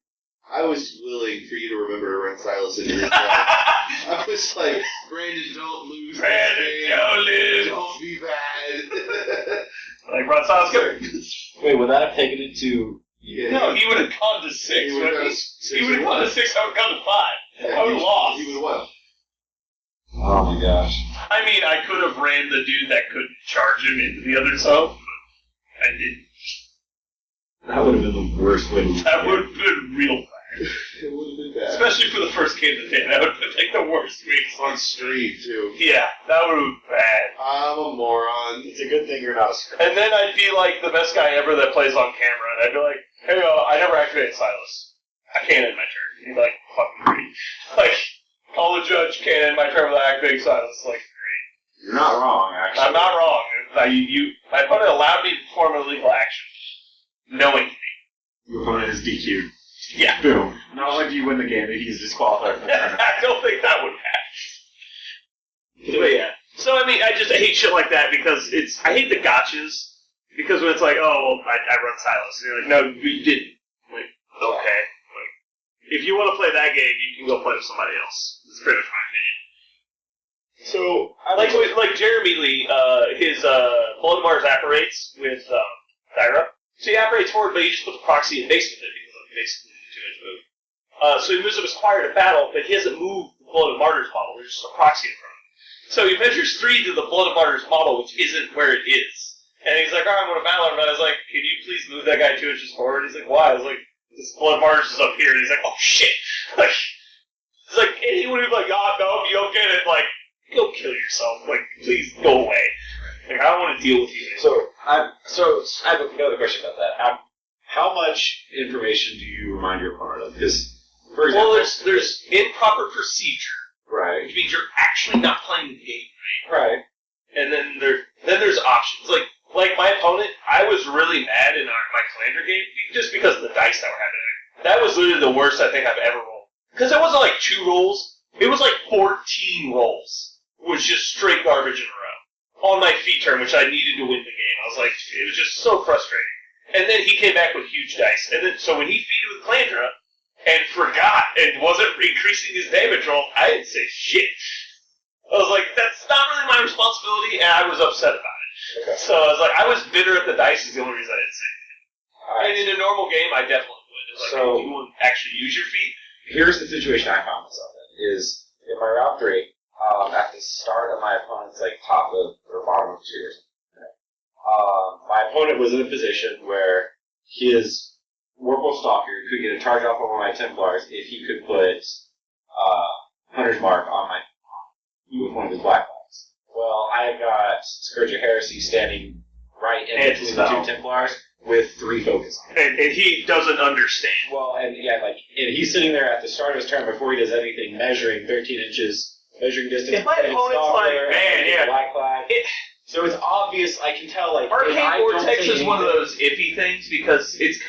I was willing for you to remember to run Silas into his I was like, Brandon, don't lose. Brandon, don't lose. Don't be bad. Like, run Silas, good. Wait, would that have taken it to? Yeah, No, he would have gone to 6. He would have gone to 6. He would have gone to 6, I would have gone to 5. Yeah, I would have lost. He would have won. Oh my gosh. I mean, I could have ran the dude that couldn't charge him into the other zone, but I didn't. That would have been the worst way to That would have been real bad. It would have been bad. Especially for the first game of the day. That would have been like the worst week. On stream, too. Yeah, that would have been bad. I'm a moron. It's a good thing you're not a script. And then I'd be like the best guy ever that plays on camera, and I'd be like, hey, I never activated Silas. I can't end my turn. He'd be like, fucking great. Like, call the judge, can't end my turn without activating Silas. Like, great. You're not wrong, actually. I'm not wrong. My opponent allowed me to perform a legal action. Knowing. Your opponent is DQ'd. Yeah. Boom. Not only do you win the game, he's disqualified from the tournament. I don't think that would happen. But yeah. So, I mean, I hate shit like that because I hate the gotchas. Because when it's like, oh, well, I run Silas. And you're like, no, you didn't. Like, okay. Like, if you want to play that game, you can go play with somebody else. That's pretty much my opinion. So, like Jeremy Lee, his Blood Mars apparates with Dyra. So he apparates forward, but he just puts a proxy in base with it because of basically the 2-inch move. So he moves up his choir to battle, but he hasn't moved the Blood of Martyrs model. There's just a proxy in front of him. So he measures 3 to the Blood of Martyrs model, which isn't where it is. And he's like, all right, I'm going to battle him. And I was like, can you please move that guy 2 inches forward? He's like, why? I was like, this Blood of Martyrs is up here. And he's like, oh, shit. Like, it's like, and he would be like, oh, no, you don't get it. Like, go kill yourself. Like, please go away. Like, I don't want to deal with you. So I have another question about that. How much information do you remind your opponent of? Because, for example, well, there's improper procedure, right, which means you're actually not playing the game right, and then there's options. Like my opponent, I was really mad in my Calandra game just because of the dice that were happening. That was literally the worst I think I've ever rolled. Because it wasn't like 2 rolls; it was like 14 rolls. It was just straight garbage in a row on my feet turn, which I needed to win the game. I was like, it was just so frustrating. And then he came back with huge dice. And then, so when he feeded with Calandra and forgot and wasn't increasing his damage roll, I didn't say shit. I was like, that's not really my responsibility, and I was upset about it. Okay. So I was like, I was bitter at the dice is the only reason I didn't say anything. Alright. And in a normal game, I definitely would. It's like, So- you wouldn't actually use your feet. Here's the situation I found myself in: is in my round 3, at the start of my opponent's top of or bottom of tiers, my opponent was in a position where his Warpwolf Stalker could get a charge off of one of my Templars if he could put Hunter's Mark on with one of his Black Flags. Well, I have got Scourge of Heresy standing right in between the 2 Templars with 3 focus on it. And he doesn't understand. Well, and he's sitting there at the start of his turn before he does anything, measuring 13 inches. Measuring distance. If my opponent's like, man, yeah. Black flag. So it's obvious, I can tell, Arcane Vortex is one of those iffy things because it's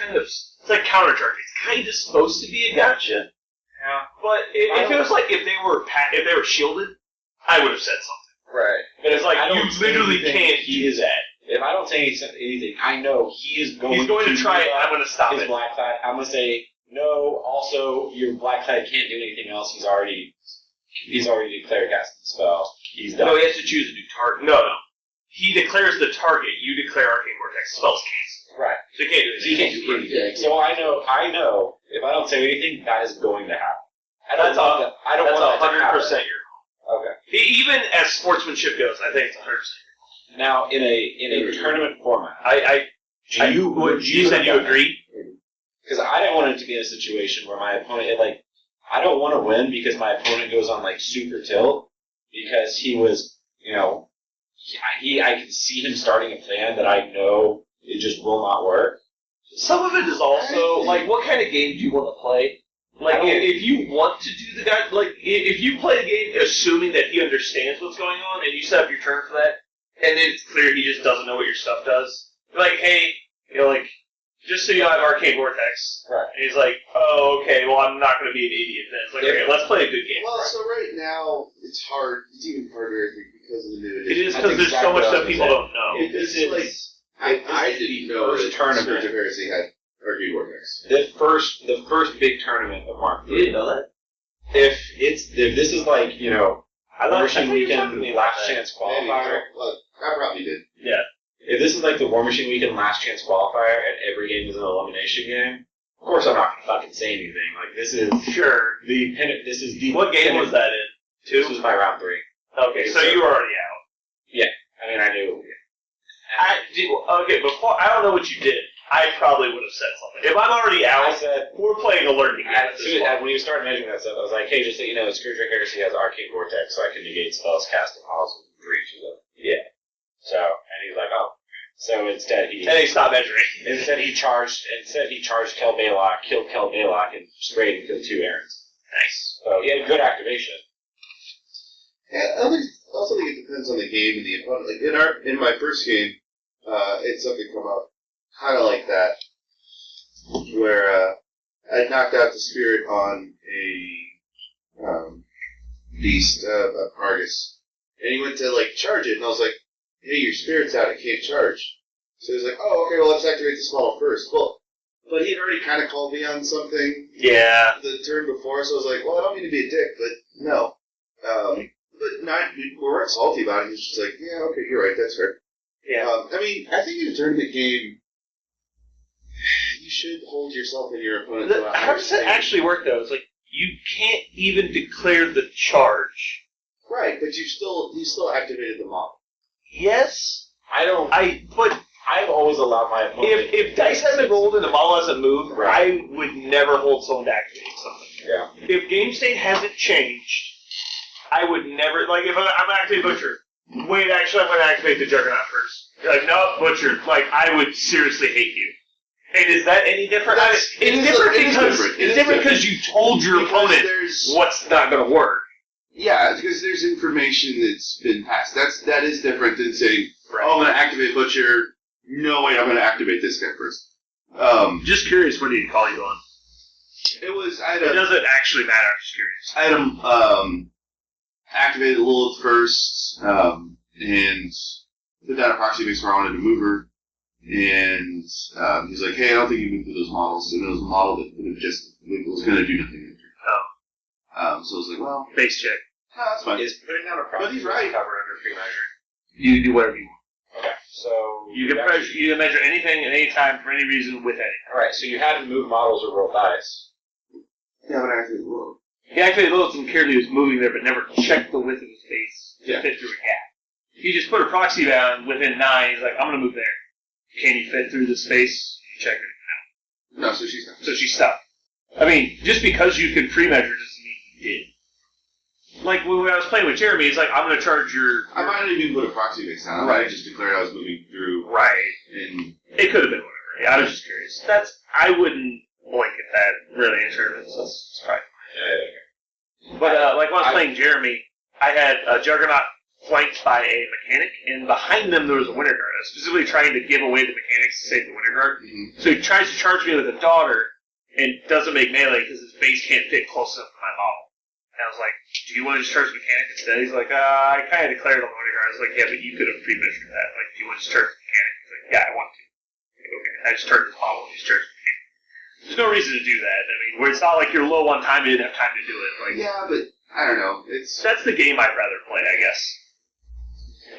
like countercharge. It's kind of supposed to be a gotcha. Yeah. But if it was like, if they were shielded, I would have said something. Right. But it's like, I don't you say literally anything. can't use that. If I don't say anything, I know he's going to try it, I'm going to stop his it. Black flag. I'm going to say, no, also, your Black flag can't do anything else. He's already declared casting the spell. He's done. No, he has to choose a new target. No. He declares the target. You declare Arcane Vortex. Spell's canceled. Right. So he can't do anything. He can't do anything. So I know, if I don't say anything, that is going to happen. I don't want that to 100% happen. your Okay. Even as sportsmanship goes, I think it's 100%. Now, in a tournament format, you said you agree? Because I didn't want it to be in a situation where my opponent, I don't want to win because my opponent goes on super tilt, because he was, I can see him starting a plan that I know it just will not work. Some of it is also, like, what kind of game do you want to play? Like, if you want to do the guy, like, if you play a game assuming that he understands what's going on, and you set up your turn for that, and then it's clear he just doesn't know what your stuff does, you're like, hey, just so you know, I have Arcane Vortex. Right. And he's like, oh, okay, well, I'm not going to be an idiot then. It's like, okay, let's play a good game. Well, so right now, it's hard. It's even harder, I think, because of the new edition. It is because there's so much stuff people don't know. It's like, I didn't know that Scourge of Heresy had Arcane Vortex. The first big tournament of Mark You III. didn't know that? If this is like, Warmachine I Weekend thought last chance qualifier. Well, I probably did. Yeah. If this is like the Warmachine Weekend last chance qualifier and every game is an elimination game, of course I'm not gonna fucking say anything. Like this is Sure. this is the What game was that in? This was my round 3. Okay, so you were already out. Yeah. I mean I knew. Before, I don't know what you did. I probably would have said something. If I'm already out, I said we're playing a learning game at this point. when you started measuring that stuff, I was like, hey, just so you know, Scourge of Heresy has Arcane Vortex, so I can negate spells cast and models for each of them. Yeah. So and he's like, oh. So instead he stopped measuring. Instead he charged Kel Baylock, killed Kel Baylock, and sprayed and killed 2 Errands. Nice. So he had good activation. Yeah, I also think it depends on the game and the opponent. Like in my first game, it's something come up kind of like that, where I knocked out the spirit on a beast, a Argus, and he went to charge it, and I was like, hey, your spirit's out, it can't charge. So he was like, oh, okay, well, let's activate this model first. Well, but he had already kind of called me on something the turn before, so I was like, well, I don't mean to be a dick, but no. But we weren't salty about it. He was just like, yeah, okay, you're right, that's fair. Yeah. I think in a tournament game, you should hold yourself and your opponent to a higher How does that actually work, though? It's like, you can't even declare the charge. Right, but you still activated the model. Yes. But I've always allowed my opponent. If dice hasn't rolled and the model hasn't moved, right. I would never hold someone to activate something. Yeah. If game state hasn't changed, I would never, if I'm activating Butcher, wait, actually I'm going to activate the Juggernaut first. You're like, no, Butcher, I would seriously hate you. And is that any different? It's different because you told your opponent what's not going to work. Yeah, because there's information that's been passed. That is different than saying, oh, I'm going to activate Butcher. No, wait, I'm going to activate this guy first. Just curious, what did he call you on? It doesn't actually matter, I'm just curious. I had him activated Lilith first, and put down a proxy base where I wanted to move her. And he's like, hey, I don't think you moved through those models. And it was a model that could have just, was going to do nothing. So I was like, well... Base check. No, that's fine. Is putting down a proxy But he's right. cover under free measure. You do whatever you want. Okay, so... You can measure anything at any time for any reason with anything. Alright, so you had to move models or roll dice. Yeah, but I activated Lilith. He activated Lilith and clearly he was moving there, but never checked the width of his base to fit through a gap. He just put a proxy down within 9. He's like, I'm going to move there. Can you fit through the space? You check it. No, so she's stuck. So she's stuck. I mean, just because you can pre-measure doesn't mean you did. Like when I was playing with Jeremey, he's like, I'm going to charge your... I might not even put a proxy base down. I just declared I was moving through. Right. And it could have been whatever. Yeah, I was just curious. I wouldn't blanket that really in tournaments. That's probably fine. But when I was playing Jeremey, I had a Juggernaut flanked by a mechanic, and behind them there was a Winter Guard. I was specifically trying to give away the mechanics to save the Winter Guard. Mm-hmm. So he tries to charge me with a daughter, and doesn't make melee because his base can't fit close enough to my model. And I was like, do you want to just charge mechanic instead? He's like, I kind of declared on the Winter Guard. I was like, yeah, but you could have pre-measured that. Like, do you want to just charge mechanic? He's like, yeah, I want to. Like, okay, I just charged his model, and he's charged mechanic. There's no reason to do that. I mean, where it's not like you're low on time, you didn't have time to do it. Like, yeah, but I don't know. That's the game I'd rather play, I guess.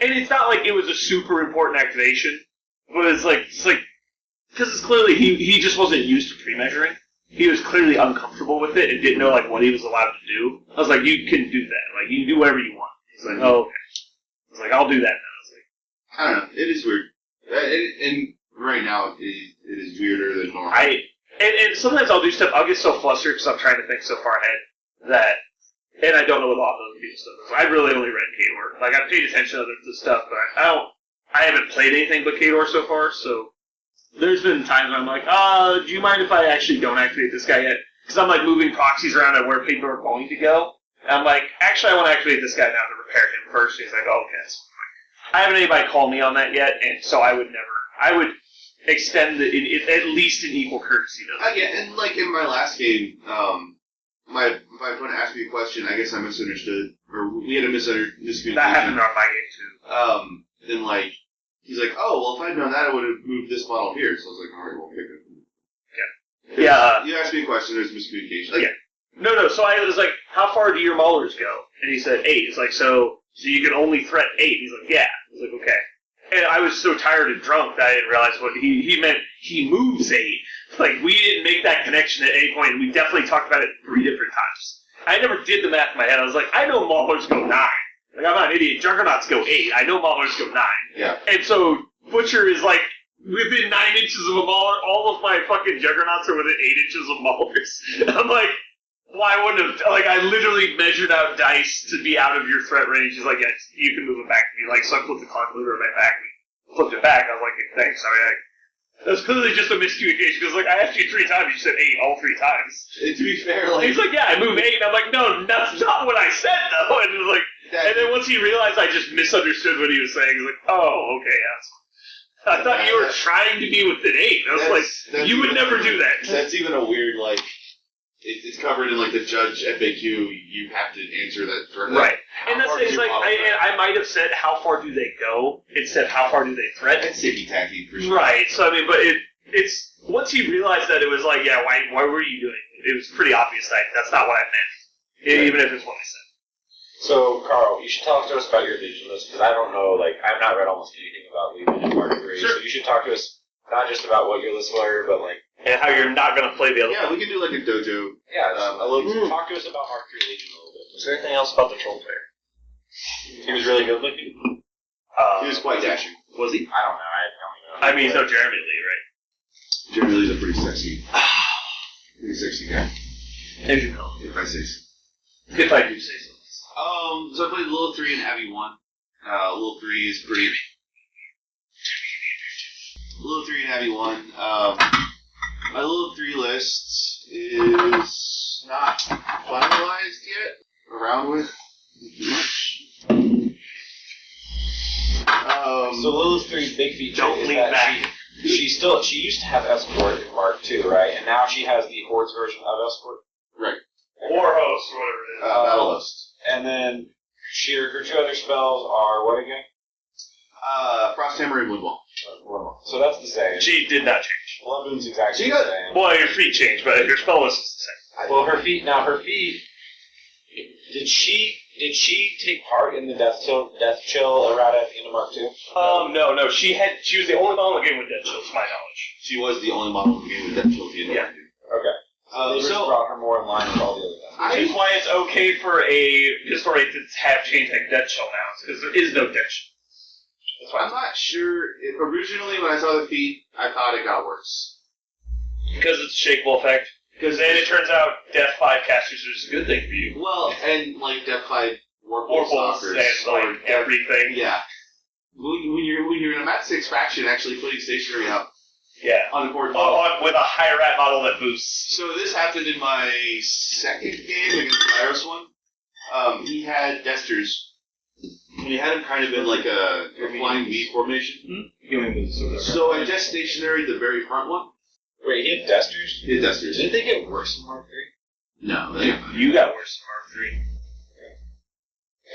And it's not like it was a super important activation, but it's like because it's clearly he just wasn't used to pre-measuring. He was clearly uncomfortable with it and didn't know what he was allowed to do. I was like, you can do that. Like, you can do whatever you want. He's like, oh, okay. I was like, I'll do that now. I was like, I don't know. It is weird. And right now, it is weirder than normal. And sometimes I'll do stuff. I'll get so flustered because I'm trying to think so far ahead that And I don't know what a lot of other people's stuff is. I really only read Kador. Like, I've paid attention to other stuff, but I haven't played anything but Kador so far, so there's been times when I'm like, do you mind if I actually don't activate this guy yet? Because I'm, like, moving proxies around at where people are going to go. And I'm like, actually, I want to activate this guy now to repair him first. And he's like, oh, okay, that's fine. I haven't anybody call me on that yet, and so I would extend at least an equal courtesy to that. Yeah, and, like, in my last game, my opponent asked me a question, I guess I misunderstood, or we had a miscommunication. That happened on my game, too. Then, like, he's like, oh, well, if I'd known that, I would have moved this model here. So I was like, all right, we'll pick it. Yeah. You asked me a question, there's miscommunication. Like, yeah. No, so I was like, how far do your maulers go? And he said 8. It's like, so you can only threat 8. He's like, yeah. I was like, okay. And I was so tired and drunk that I didn't realize what he meant. He moves 8. Like, we didn't make that connection at any point, and we definitely talked about it 3 different times. I never did the math in my head. I was like, I know maulers go 9. Like, I'm not an idiot. Juggernauts go 8. I know maulers go 9. Yeah. And so Butcher is like, within 9 inches of a mauler, all of my fucking Juggernauts are within 8 inches of maulers. And I'm like, well, I wouldn't have, like, I literally measured out dice to be out of your threat range. He's like, yeah, you can move it back to me. Like, so I flipped the calculator on my back. We flipped it back. I was like, hey, thanks. I mean, that's clearly just a miscommunication, because, like, I asked you 3 times, you said 8 all 3 times. And to be fair, like... He's like, yeah, I moved 8, and I'm like, no, that's not what I said, though. And it was like, and then once he realized I just misunderstood what he was saying, he was like, oh, okay, I thought you were trying to be within 8. I was like, you would never do that. That's even a weird, like... It's covered in, like, the judge FAQ. You have to answer that directly. Right. And that's it's like, I might have said, how far do they go? It said, how far do they threat? That's ticky-tacky, for sure. Right. So, I mean, but it's once he realized that, it was like, yeah, why were you doing it? It was pretty obvious that that's not what I meant. Even if it's what I said. So, Karl, you should talk to us about your Legion list, because I don't know, like, I've not read almost anything about Legion in Mark 3, sure. So you should talk to us not just about what your lists were, but, like, and how you're not going to play the other. Yeah, we can do like a dojo. Yeah, talk to us about Mark 3 Legion a little bit. Was there anything else about the troll player? He was really good looking. He was quite dashing. Was he? I don't know. I mean, he's no Jeremy Lee, right? Jeremy Lee's a pretty sexy guy. If you know. If I say so. If I do say so. So I played Little 3 and Abby 1. Little 3 is pretty... Little 3 and Abby 1. My Little 3 list is not finalized yet. Around with too much. So Lilith 3's big feature don't is lean that back. she used to have Escort in Mark 2, right? And now she has the Horde's version of Escort. Right. War Host, or whatever it is. Battle Host. And then her 2 other spells are what again? Frosthammer and Windwall. So that's the same. She did not change. Bloodmoon's exactly the same. Well, your feet changed, but your spell list is the same. Well, her feet. Did she take part in the death chill errata at the end of Mark 2? No. She was the only model in the game with death chill, to my knowledge. She was the only model in the game with death chill at the end of Mark 2. Okay. They just brought her more in line with all the other guys. Which is why it's okay for a historian to have chain tech death chill now, because there is no death chill. I'm not sure. Originally, when I saw the feat, I thought it got worse. Because it's a shakeable effect. Because then it turns out Death 5 casters is a good thing for you. Well, and like Death 5 Warpole stalkers and like everything. Yeah. When you're in a Mat 6 faction, actually putting stationary up. Yeah. On the board with a high rat model that boosts. So this happened in my second game against the Virus one. He had Desters. And he had him kind of in like a flying V formation. So I just stationaried the very front one. Wait, he had Desters? He had Desters. Didn't they get worse in Mark 3? No. You got worse in Mark 3.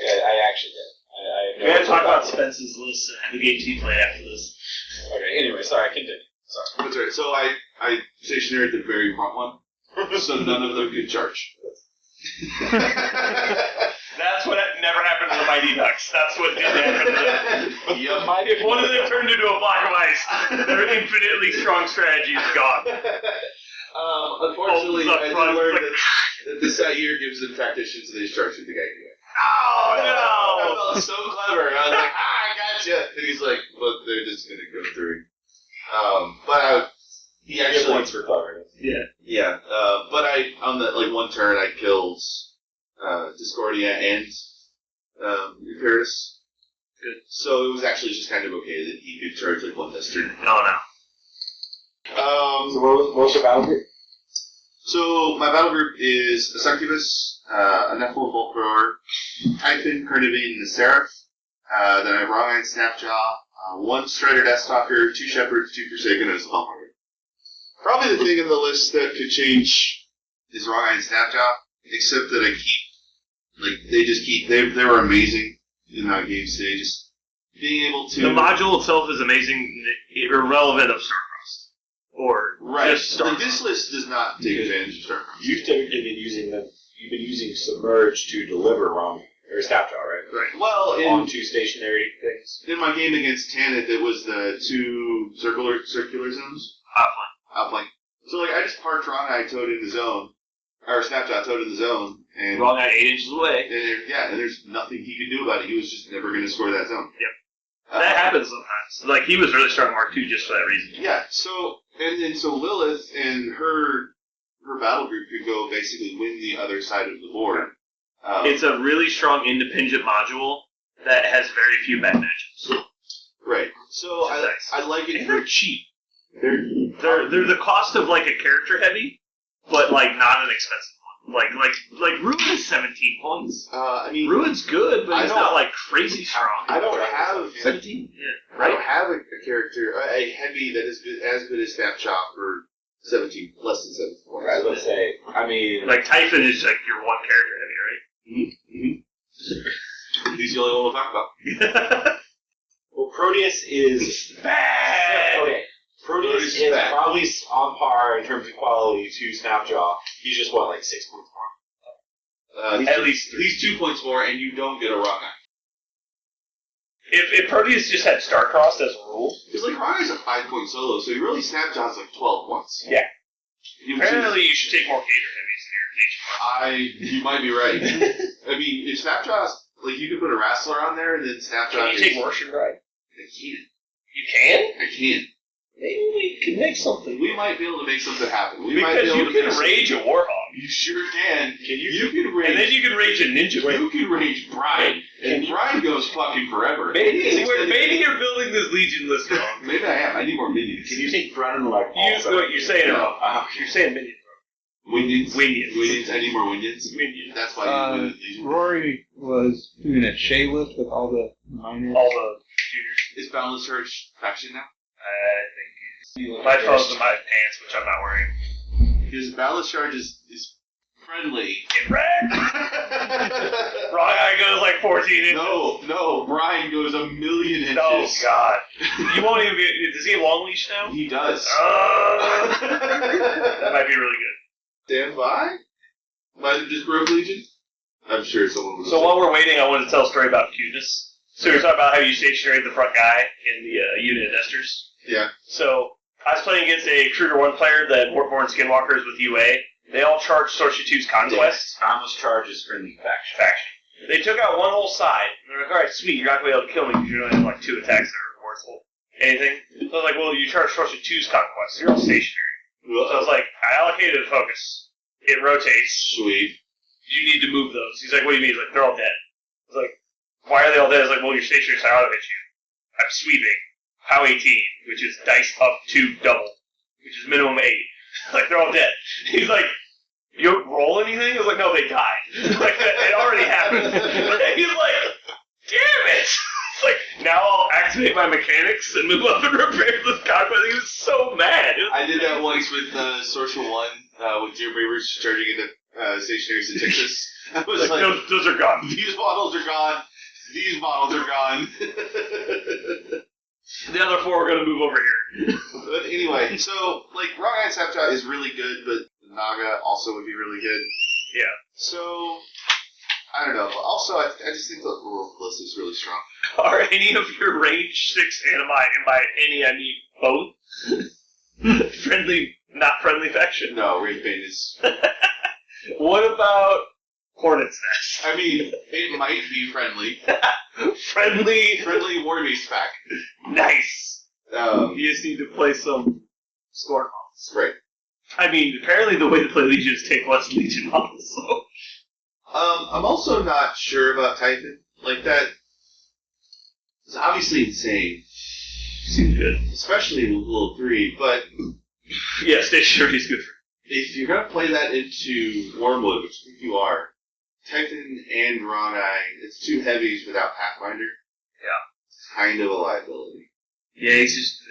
Yeah, I actually did. We gotta talk about Spence's list and have the game team play after this. Okay, anyway, sorry, continue. Sorry. That's right. So I stationaried the very front one. So none of them could charge. That's what never happened to the Mighty Ducks. That's what did happen to them. If one of them turned into a block of ice, their infinitely strong strategy is gone. Unfortunately, I did learn that the Sair gives them tacticians, so they just charge through the guy anyway. Oh, no! I felt so clever. I was like, I gotcha. And he's like, look, they're just going to go through. He actually... points for cleverness. Yeah. Yeah. But on the, one turn, I killed Discordia and Imperatus. Good. So it was actually just kind of okay that he could charge like one this turn. No. So what was your battle group? So my battle group is a Succubus, a Nephilim Bolt Thrower, Typhon, Carnivine, and a Seraph. Then I have Wrong Eye Snapjaw, one Strider Deathstalker, 2 Shepherds, 2 Forsaken, and a Spellmarker. Probably the thing in the list that could change is Wrong Eye Snapjaw, except that they were amazing in that game today. Just being able to... The module itself is amazing, irrelevant of Starcrossed. Or just Right. Starcrossed. This list does not take advantage of Starcrossed. You've been using Submerge to deliver Snapjaw, right? Right. Well, Onto stationary things. in my game against Tanith, it was the 2 circular zones. Outflank. So I just parked Wrong Eye Toad in the zone, or Snapshot Toad in the zone, and Wrong Eye 8 inches away. and there's nothing he could do about it. He was just never going to score that zone. Yep. That happens sometimes. He was really strong Mark II just for that reason. Yeah. So so Lilith and her battle group could go basically win the other side of the board. It's a really strong independent module that has very few bad matches. Right. So I like it. And they're cheap. They're the cost of a character heavy, but not an expensive one. Like Ruin is 17 points. Ruin's good, but it's not crazy strong. I don't have 17. Yeah. I Right. don't have a character, a heavy that is as good as Snapshot for 17, less than 7 points. Right, let's say. Typhon is your one character heavy, right? He's the only one we'll talk about. Well, Proteus is bad. Okay. Proteus is probably on par in terms of quality to Snapjaw. He's just 6 points more. At least he's 2 points more, and you don't get a Wrong Eye. If Proteus just had Starcrossed as a rule, Because Wrong Eye's a 5-point solo, so he really Snapjaw's 12 points. Yeah. Apparently, you should take more Gator heavies in your team. You might be right. If Snapjaw's you could put a Wrestler on there, and then Snapjaw. Can you take Worship Ride? I can. You can? I can. Maybe we can make something. We might be able to make something happen. Because you can rage a Warhog. You sure can. You can rage. And then you can rage a Ninja. You can rage Brian. And Brian goes fucking forever. Maybe you're building this Legion list wrong. Maybe I am. I need more minions. Can you take Brennan You're saying it wrong. You're saying minions. Winions. I need more Winions. That's why you Legion. Rory was doing a Shay list with all the minors. All the juniors. Is Boundless Church faction now? I think my phone's in my pants, which I'm not wearing. His Boundless Charge is friendly. Get wrecked! Wrong Eye goes 14 inches. No, Brian goes 1,000,000 inches. Oh, God. You won't even be... Does he have long leash now? He does. That might be really good. Stand by? Might have just broke Legion? I'm sure someone will. So while we're waiting, I want to tell a story about cuteness. So we were talking about how you stationary the front guy in the unit of Nesters. Yeah. So I was playing against a Kruger 1 player that Warborn Skinwalkers with UA. They all charged Sorcery 2's Conquest. Boundless Charge is friendly faction. They took out one whole side. And they're alright, sweet, you're not going to be able to kill me because you only have 2 attacks that are worth anything. So I was well, you charge Sorcery 2's Conquest. You're all stationary. So I was I allocated a focus. It rotates. Sweet. You need to move those. He's what do you mean? He's they're all dead. I was why are they all dead? I was well, you're stationary, so I ought to hit you. I'm sweeping. POW 18, which is dice up to double, which is minimum 8. They're all dead. He's you don't roll anything? I was no, they died. It already happened. He's damn it! Now I'll activate my mechanics and move up and repair this conquest. He was so mad. I did that once with Sorcerer 1, with Jeremey charging into stationary to Texas. I was those are gone. These models are gone. These models are gone. The other 4 are going to move over here. But anyway, so, Wrong Eye Snapshot is really good, but Naga also would be really good. Yeah. So, I don't know. Also, I just think the list is really strong. Are any of your range 6 animi, and by any I mean both, friendly, not friendly faction? No, Range Bane is... What about Hornet's Nest? It might be friendly. Friendly War Beast pack. Nice. You just need to play some Scorn models. Right. Apparently the way to play Legion is take less Legion models, so... I'm also not sure about Titan. Like, that is obviously insane. Seems good. Especially in Level 3, but Yeah, stationary is good for if you're going to play that into Wormwood, which I think you are, Titan and Ronai, it's two heavies without Pathfinder. Yeah. It's kind of a liability. Yeah, he's just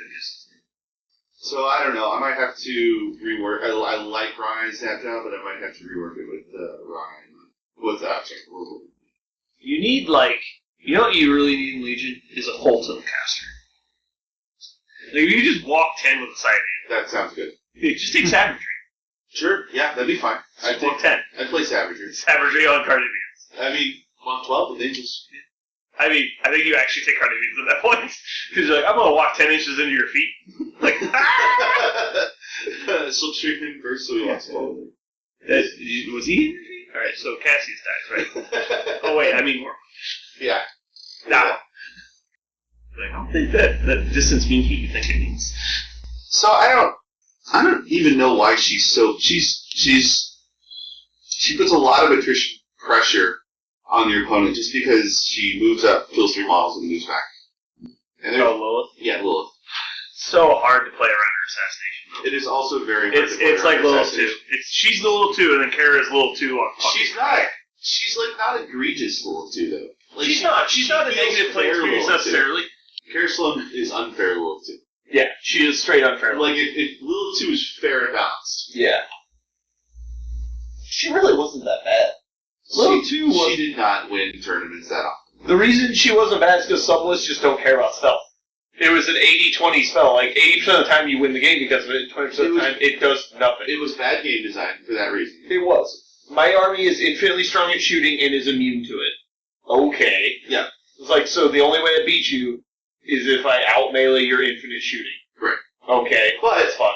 So I don't know. I might have to rework. I like Ronai's Snapdown, but I might have to rework it with Ronai. With Wormwood. You need, like, you know what you really need in Legion? Is a Holton caster. Like, if you just walk 10 with a side That sounds good. it just takes savagery. Sure. Yeah, that'd be fine. Just walk 10. I'd play Savagery. Savagery on Cardavians. I mean, 12 with Angels. I mean, I think you actually take Cardavians at that point. Because you're like, I'm going to walk 10 inches into your feet. Like, So treatment versus so he wants to. was he in your feet? Alright, so Cassius dies, right? Oh, wait, I mean more. Yeah. Nah. Like, I don't think that distance means what you think it means. So I don't even know why she's so she puts a lot of attrition pressure on your opponent just because she moves up, kills 3 models, and moves back. And Lilith? Yeah, Lilith. So hard to play around her assassination. It is also very hard to play It's like around Lilith assassination. 2. She's Lilith 2, and then Kara is Lilith 2 on She's not. She's like not egregious Lilith too though. Like, She's not a feels negative play fair experience Lilith, too. necessarily. Kara Sloan is unfair Lilith too. Yeah, she is straight unfair. Like if Lilith 2 is fair and balanced. Yeah. She really wasn't that bad. Lilith 2 was... She did not win tournaments that often. The reason she wasn't bad is because sublists just don't care about stealth. It was an 80-20 spell. Like, 80% of the time you win the game because of it, 20% of the time it does nothing. It was bad game design for that reason. It was. My army is infinitely strong at shooting and is immune to it. Okay. Yeah. It's like, so the only way I beat you is if I out-melee your infinite shooting. Correct. Okay. But that's fun.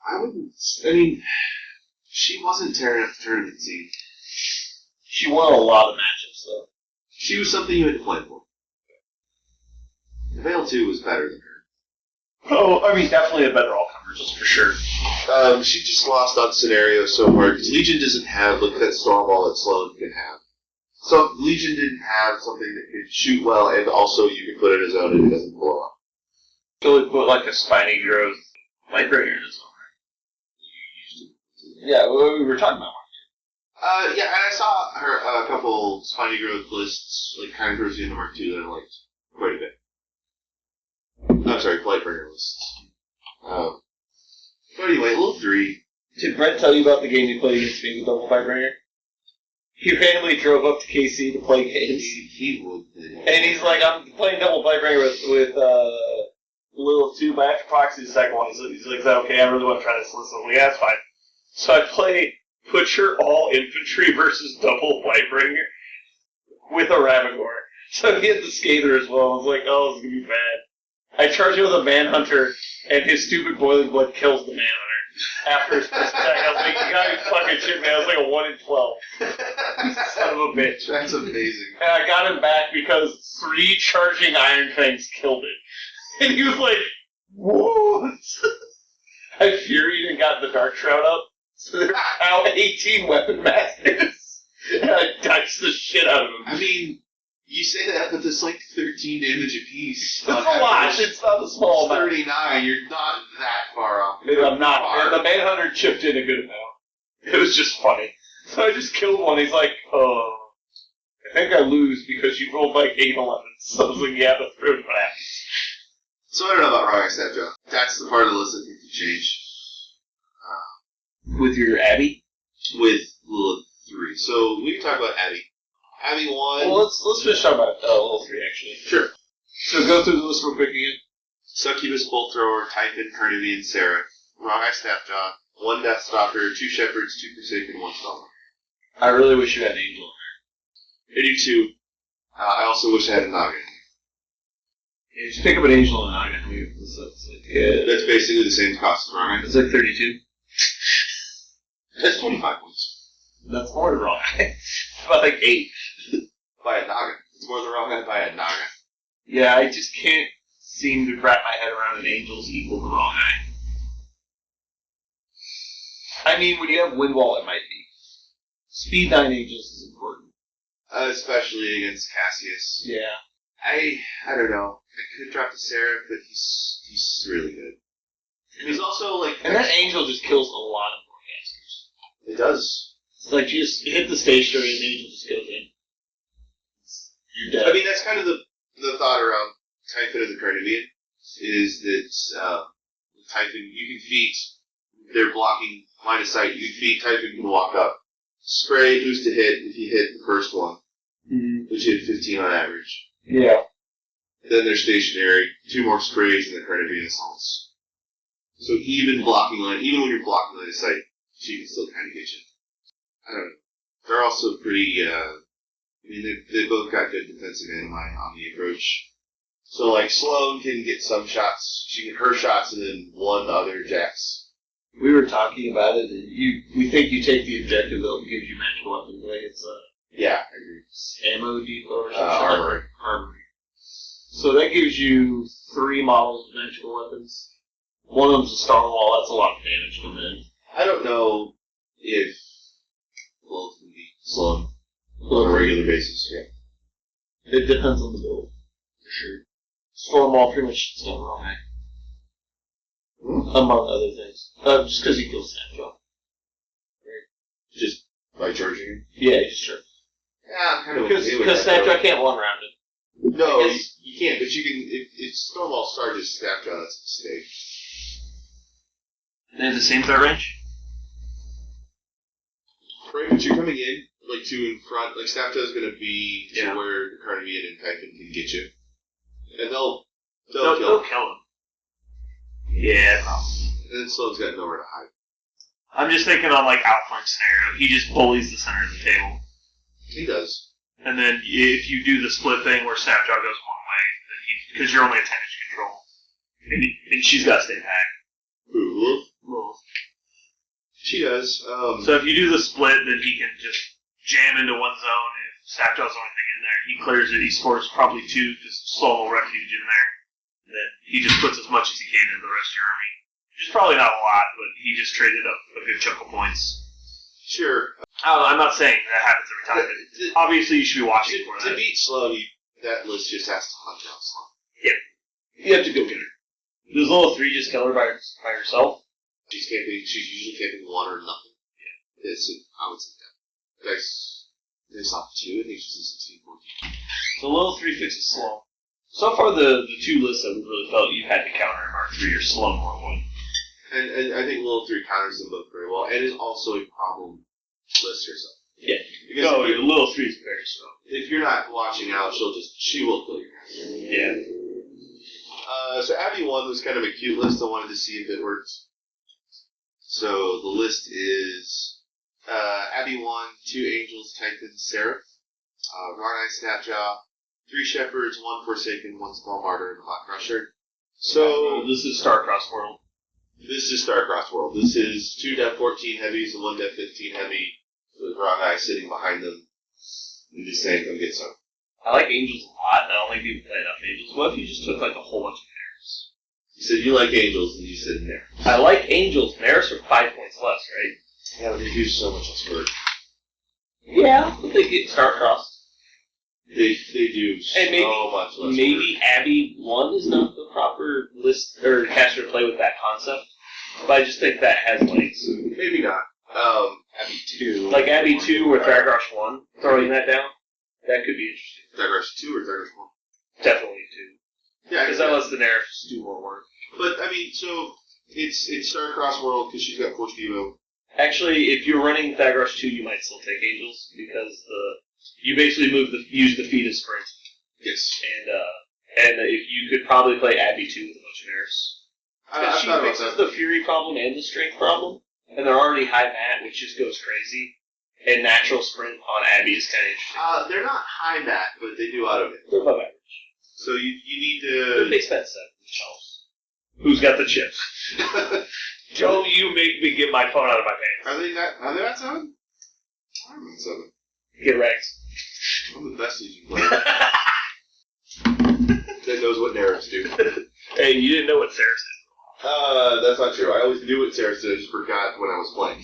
I mean, she wasn't tearing up the tournament scene. She won a lot of matches, though. She was something you had to play for. Veil 2 was better than her. Oh, I mean, definitely a better all-comers, for sure. She just lost on scenario so hard, because Legion doesn't have like that Stormwall that Sloan can have. So Legion didn't have something that could shoot well, and also you can put it in a zone and it doesn't blow up. So we put like a spiny growth Lightbringer in his zone, right? Yeah, we were talking about Yeah, and I saw her a couple Spiny Growth lists, like kind of towards the end of Mark 2 that I liked quite a bit. I'm sorry, Lightbringer lists. But anyway, Level 3. Did Brett tell you about the game he played against me with Double Lightbringer? He randomly drove up to KC to play games. He would. And he's like, I'm playing Double Lightbringer with Lilith 2, but I have to proxy the second one. He's like, okay, I really want to try this list. I'm like, yeah, that's fine. So I play Butcher All Infantry versus Double Lightbringer with a Ravagore. So he had the Scather as well. I was like, oh, this is going to be bad. I charge him with a Manhunter, and his stupid Boiling Blood kills the Manhunter. After his first attack, I was like, you gotta be fucking shit, man. I was like a 1 in 12. Son of a bitch. That's amazing. And I got him back because 3 charging Iron Fangs killed it. And he was like, what? I furied and got the Dark Shroud up. So there are now 18 Weapon Masters. And I diced the shit out of him. I mean, you say that, but there's like 13 damage apiece. It's a lot. It's not a small amount. 39. You're not that far off. I'm not. And the Manhunter chipped in a good amount. It was just funny. So I just killed one. He's like, oh, I think I lose because you rolled like 8 11s. So I was like, yeah, that's pretty what happens. So I don't know about Ronai Snapjaw. That's the part of the list that you can change. With your Abby? With Lilith 3. So we can talk about Abby. Abby 1. Well, let's finish talking about Level 3, actually. Sure. So go through the list real quick again. Succubus, Bolt Thrower, Typhon, Carnivian, Seraph. Ronai Snapjaw. 1 Death Stalker, 2 Shepherds, 2 Forsaken, 1 Stalker. I really wish you had an Angel I do too. I also wish I had a Naga. Yeah, just pick up an Angel and Naga. That's basically the same cost as Ronai. It's like 32. That's 25 points. That's more than wrong. About like 8. By a Naga. It's more than Ronai by a Naga. Yeah, I just can't seem to wrap my head around an Angel's equal to Wrong Eye. I mean, when you have Windwall, it might be. Speed 9 Angels is important. Especially against Cassius. Yeah. I don't know. I could drop the Seraph, but he's really good. And he's also like... And that Angel just kills a lot of Warcasters. It does. It's like you just hit the stationary and the Angel just goes in. You're dead. I mean, that's kind of the thought around Typhon of the Carnivean, is that Typhon, you can feed, they're blocking line of sight, you can feed Typhon, you can walk up. Spray, who's to hit if you hit the first one, which hit 15 on average. Yeah. Then they're stationary, 2 more sprays, and the Carnivean assaults. So even when you're blocking line of sight, she can still kind of get you. I don't know. They're also pretty, they both got good defensive animi on the approach. So, like, Sloane can get some shots. She can get her shots and then one other Jax. We were talking about it, and we think you take the objective that gives you magical weapons. Like it's Yeah, I agree. ammo depot or something. Armory. Armory. So that gives you 3 models of magical weapons. One of them's a Stonewall. That's a lot of damage to them. I don't know if both can be Sloane on a regular basis. Yeah. It depends on the build, for sure. Stormwall pretty much shuts down Raw Mag. Among other things. Just because he kills Snapjaw. Just by charging it? Yeah, he just charges. Yeah, I'm kind of Because Snapjaw can't one-round it. No, you can't, but you can, if Stonewall charges Snapjaw, that's a mistake. They have the same threat range? Right, but you're coming in, like, 2 in front, like, Snapjaw's gonna be to Yeah. where the Carnivean and Typhon can get you. And they'll They'll kill. kill him. Yeah, probably. And then Sloane's got nowhere to hide. I'm just thinking on like outflank scenario. He just bullies the center of the table. He does. And then if you do the split thing where Snapjaw goes one way, because you're only a 10-inch control, and she's got to stay back. Ooh, Well, she does. so if you do the split, then he can just jam into one zone. If Snapjaw's the only thing in there, he clears it. He scores probably 2 just slow refuge in there. Then he just puts as much as he can into the rest of your army. Which is probably not a lot, but he just traded up a good chunk of points. Sure. I don't know, I'm not saying that happens every time, but obviously you should be watching for To that. beat Sloane, that list just has to hunt down Sloane. You have to go get her. Does level 3 just kill her by herself? She's usually camping 1 or nothing. Yeah. I would say that. Dice off 2, I think she's 16, 14. So level 3 fixes Sloan. So far, the 2 lists that we really felt you had to counter in Mark 3 are Sloan or 1. And I think level 3 counters them both very well, and is also a problem list herself. Yeah. Because No, if, level 3 is very strong. if you're not watching out, she will kill your ass. Yeah. So Abby 1 was kind of a cute list. I wanted to see if it worked. So the list is Abby 1, 2 Angels, Titan, Seraph, Varnine, Snapjaw, 3 Shepherds, 1 Forsaken, 1 Small Martyr, and Clock Crusher. So this is Starcross World. this is Starcross World. This is 2 Def 14 heavies and 1 Def 15 heavy with Varnine sitting behind them and just saying, come get some. I like Angels a lot, and I don't think people play enough Angels. What if you just took like a whole bunch of Nares? You said you like Angels, and you said there. I like Angels. Nares are 5 points less, right? Yeah, but they do so much less work. Yeah, but they get Starcross. They do And maybe, so much less work. maybe Abby 1 is not the proper list or caster to play with that concept, but I just think that has legs. Maybe not. Abby 2. Like Abby 2 or Thagrosh 1, throwing that down, that could be interesting. Thagrosh 2 or Thagrosh 1? Definitely 2. Yeah, Because that lets the Nares do more work. But, I mean, so, it's Starcross World because she's got Force Devo. Actually, if you're running Thagrosh 2, you might still take Angels, because you basically use the feat of sprint. Yes. And if you could probably play Abby 2 with a bunch of Nares. I She thought about fixes that. the Fury problem and the Strength problem, and they're already high mat, which just goes crazy. And natural sprint on Abby is kind of interesting. They're not high mat, but they do auto hit. They're above average. So you need But they to... spent 7 shelves. Who's got the chips? Don't you make me get my phone out of my pants. Are they not 7? I'm at 7. Get wrecked. I'm the best Legion player. That knows what narratives do. Hey, you didn't know what Sarah said. That's not true. I always knew what Sarah said, I just forgot when I was playing.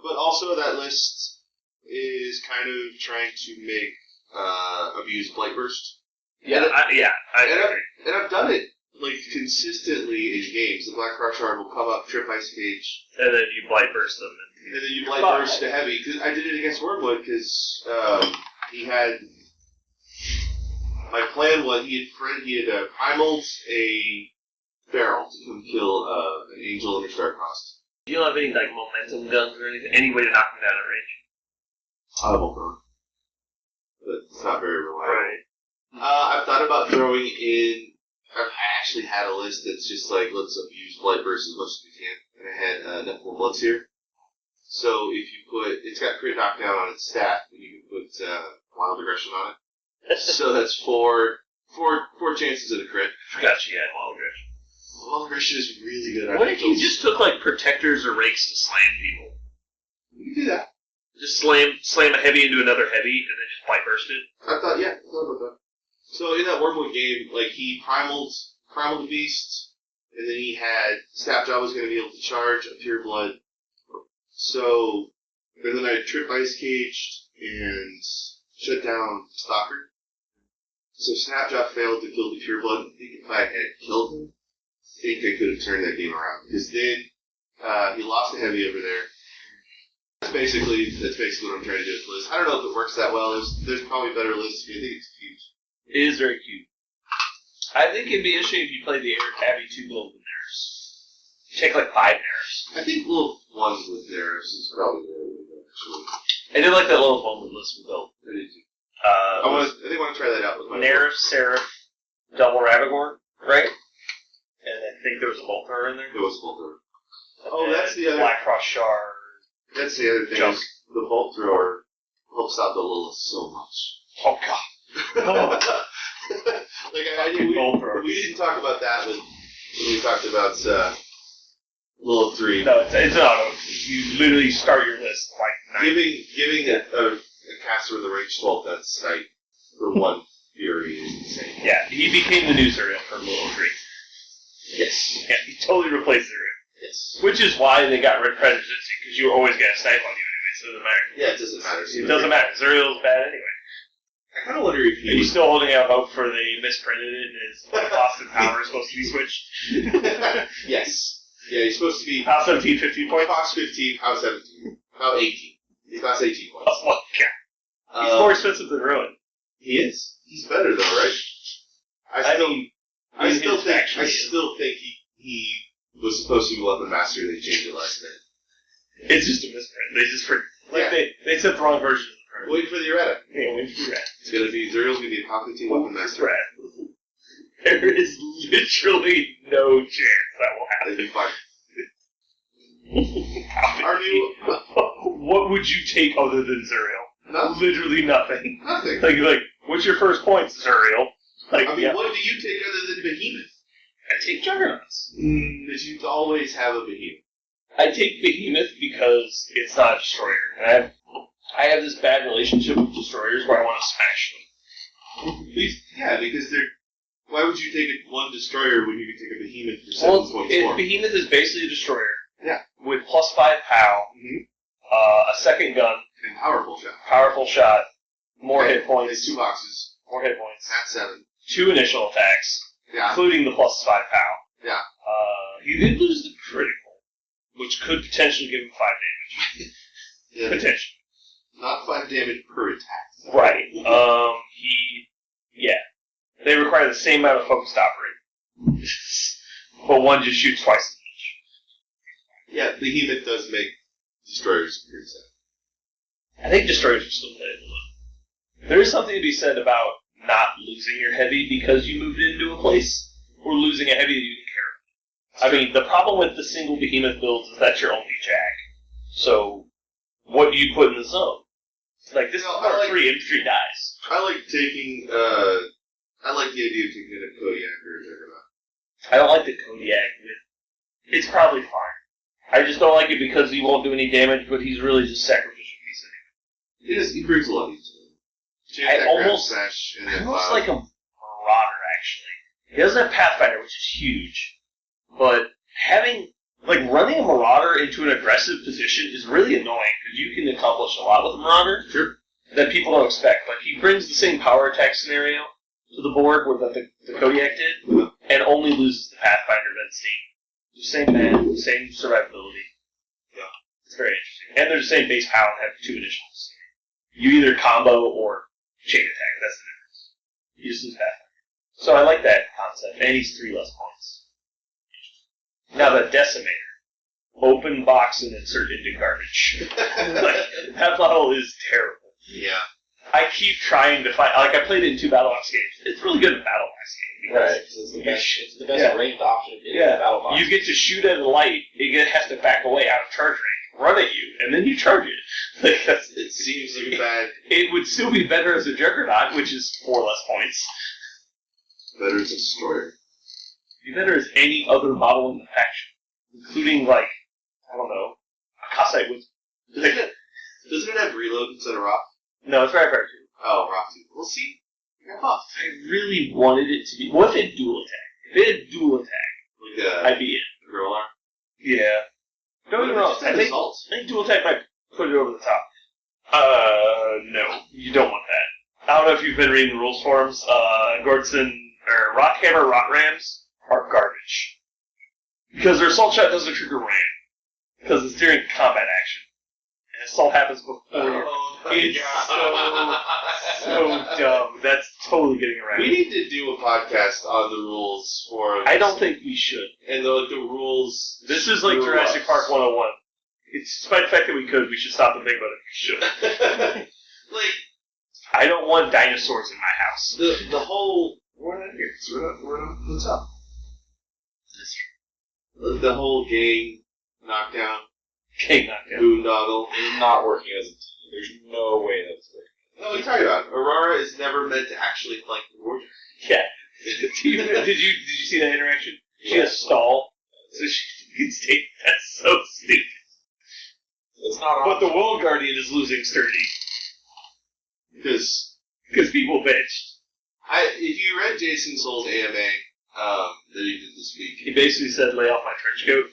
But also that list is kind of trying to make abuse Blightburst. I agree. And I've done it like consistently in games. The Black Crush Shard will come up, trip Ice Cage, And then you Blightburst them. and then you Blightburst to heavy. Cause I did it against Wormwood because he had. My plan was he had primaled a Feral to come kill an Angel under Star Cost. Do you have any like momentum guns or anything? Any way to knock them down at range? I won't throw, but it's not very reliable. Right. I've thought about throwing in. I actually had a list that's just like, let's abuse Blightburst as much as we can. And I had Nephilim Bloodseer. So if you put, it's got crit knockdown on its stat, and you can put Wild Aggression on it. So that's four chances at a crit. Forgot you had Wild Aggression. Wild Aggression is really good. What if you just took like Protectors or Rakes to slam people? You can do that. Just slam a heavy into another heavy, and then just Blightburst it? I thought about that. So in that Wormwood game, like he primaled the beast, and then he had Snapjaw was going to be able to charge a Pure Blood. So and then I trip Ice Caged and shut down Stalker. So Snapjaw failed to kill the Pure Blood. I think if I had killed him, I think I could have turned that game around. Because then he lost a heavy over there. That's basically what I'm trying to do with Liz. I don't know if it works that well. There's probably better lists. I think it's huge. It is very cute. I think it'd be interesting if you played the Eric Tabby 2 Golden Nerfs. Take like 5 Nerfs. I think little ones with theirs is probably there, actually. I did like that little one with list we built. I did too. I think I want to try that out with my Nerf, Seraph, Double Ravagorn, right? And I think there was a Voltor in there. There was Voltor. Oh, that's the other. Black Cross Shard. That's the other thing. Jump. Is the Volt Thrower helps out the Lilith so much. Oh god. We didn't talk about that when we talked about Lilith 3. No, it's an auto. You literally start your list like 9. Giving a caster with a range 12 death sight for 1 Fury is insane. Yeah, he became the new Zuriel for Lilith 3. Yes. Yeah, he totally replaced Zuriel. Yes. Which is why they got rid of Predator, because you were always going to snipe on you anyway, so it doesn't matter. Yeah, it doesn't matter. It doesn't matter. Zuriel's bad anyway. I kind of wonder if Are you still holding out hope for the misprinted it and his Boston Power is supposed to be switched? Yes. Yeah, he's supposed to be. How 17, 15 points? Cost 15, how 17. How 18. He costs 18 points. Oh my god. He's more expensive than Ruin. He is. He's better though, right? I still think he was supposed to be Weapon Master. They changed it last minute. It's just a misprint. They just they sent the wrong version of the print. Wait for the errata. Yeah, wait for the errata. It's gonna be Zuriel's gonna be a Pocket Team Weapon Master. There is literally no chance that will happen. That'd be fine. Are you? What would you take other than Zuriel? Nothing. Literally nothing. Nothing. Like, what's your first point, Zuriel? Like, I mean, what do you take other than Behemoth? I take Juggernauts. That you always have a Behemoth. I take Behemoth because it's not a destroyer. And I have this bad relationship with destroyers where I want to smash them. Yeah, because they're. Why would you take one destroyer when you could take a Behemoth for 7.4? Behemoth is basically a destroyer. Yeah. With +5 POW, a second gun, And powerful shot. powerful shot, more hit points, There's 2 boxes. more hit points, At 7. 2 initial attacks, Yeah. including the +5 POW. Yeah. He did lose the critical, which could potentially give him 5 damage. Yeah. Potentially. Not 5 damage per attack. Right. They require the same amount of focused operating. But one just shoots twice as much. Yeah, Behemoth does make destroyers pretty sad. I think destroyers are still playable though. There is something to be said about not losing your heavy because you moved into a place, or losing a heavy that you didn't care about. I mean, the problem with the single Behemoth builds is that's your only jack. So, what do you put in the zone? Like, this is part 3, infantry dies. I like taking, I like the idea of taking a Kodiak or a Juggernaut. I don't like the Kodiak. It's probably fine. I just don't like it because he won't do any damage, but he's really just sacrificial piece of It is, he brings a lot of use. I almost like a Marauder, actually. He doesn't have Pathfinder, which is huge. But running a a Marauder into an aggressive position is really annoying, because you can accomplish a lot with a Marauder that people don't expect. Like, he brings the same power attack scenario to the board where the Kodiak did, and only loses the Pathfinder Steam. The same man, same survivability. Yeah. It's very interesting. And they're the same base power and have 2 initials. You either combo or chain attack, that's the difference. You just lose Pathfinder. So I like that concept, and he's 3 less points. Now the Decimator. Open box and insert into garbage. Like, that model is terrible. Yeah. I keep trying to find... Like, I played it in 2 Battle Box games. It's really good in Battle Box games. Right, it's the best ranged option in the Battle Box. You get to shoot at a light, it has to back away out of charge range, run at you, and then you charge it. Like, It seems like a bad... It would still be better as a Juggernaut, which is 4 less points. Better as a destroyer. Be better as any other model in the faction, including, like, I don't know, a Kassite with... Doesn't it have reload instead of rock? No, it's Fire 2. Oh, rock 2. We'll see. I really wanted it to be... What if it had dual attack? If it had dual attack, Like I'd be in. the girl arm? Yeah. Don't get me wrong, I think dual attack might put it over the top. No, you don't want that. I don't know if you've been reading the rules forums. Gordson, or Rockhammer Rot Rams are garbage. Because their assault shot doesn't trigger ram. Because it's during combat action. And assault happens before it's so dumb. That's totally getting around. We need to do a podcast on the rules for... I don't think we should. And the rules... This is like Jurassic Park 101. It's, despite the fact that we could, we should stop and think about it. We should. Like... I don't want dinosaurs in my house. The whole... We're not here. We're on the top. The whole gang knockdown. Gang knockdown. Boondoggle. It's not working as a team. There's no way that's working. No, we talked about it. Aurora is never meant to actually flank the warrior. Yeah. Did you see that interaction? She has stall, so she can stay. That's so stupid. It's not. But the World Guardian is losing sturdy Because people bitched. if you read Jason Soul's AMA that he did this week, He basically said, "Lay off my trench coat."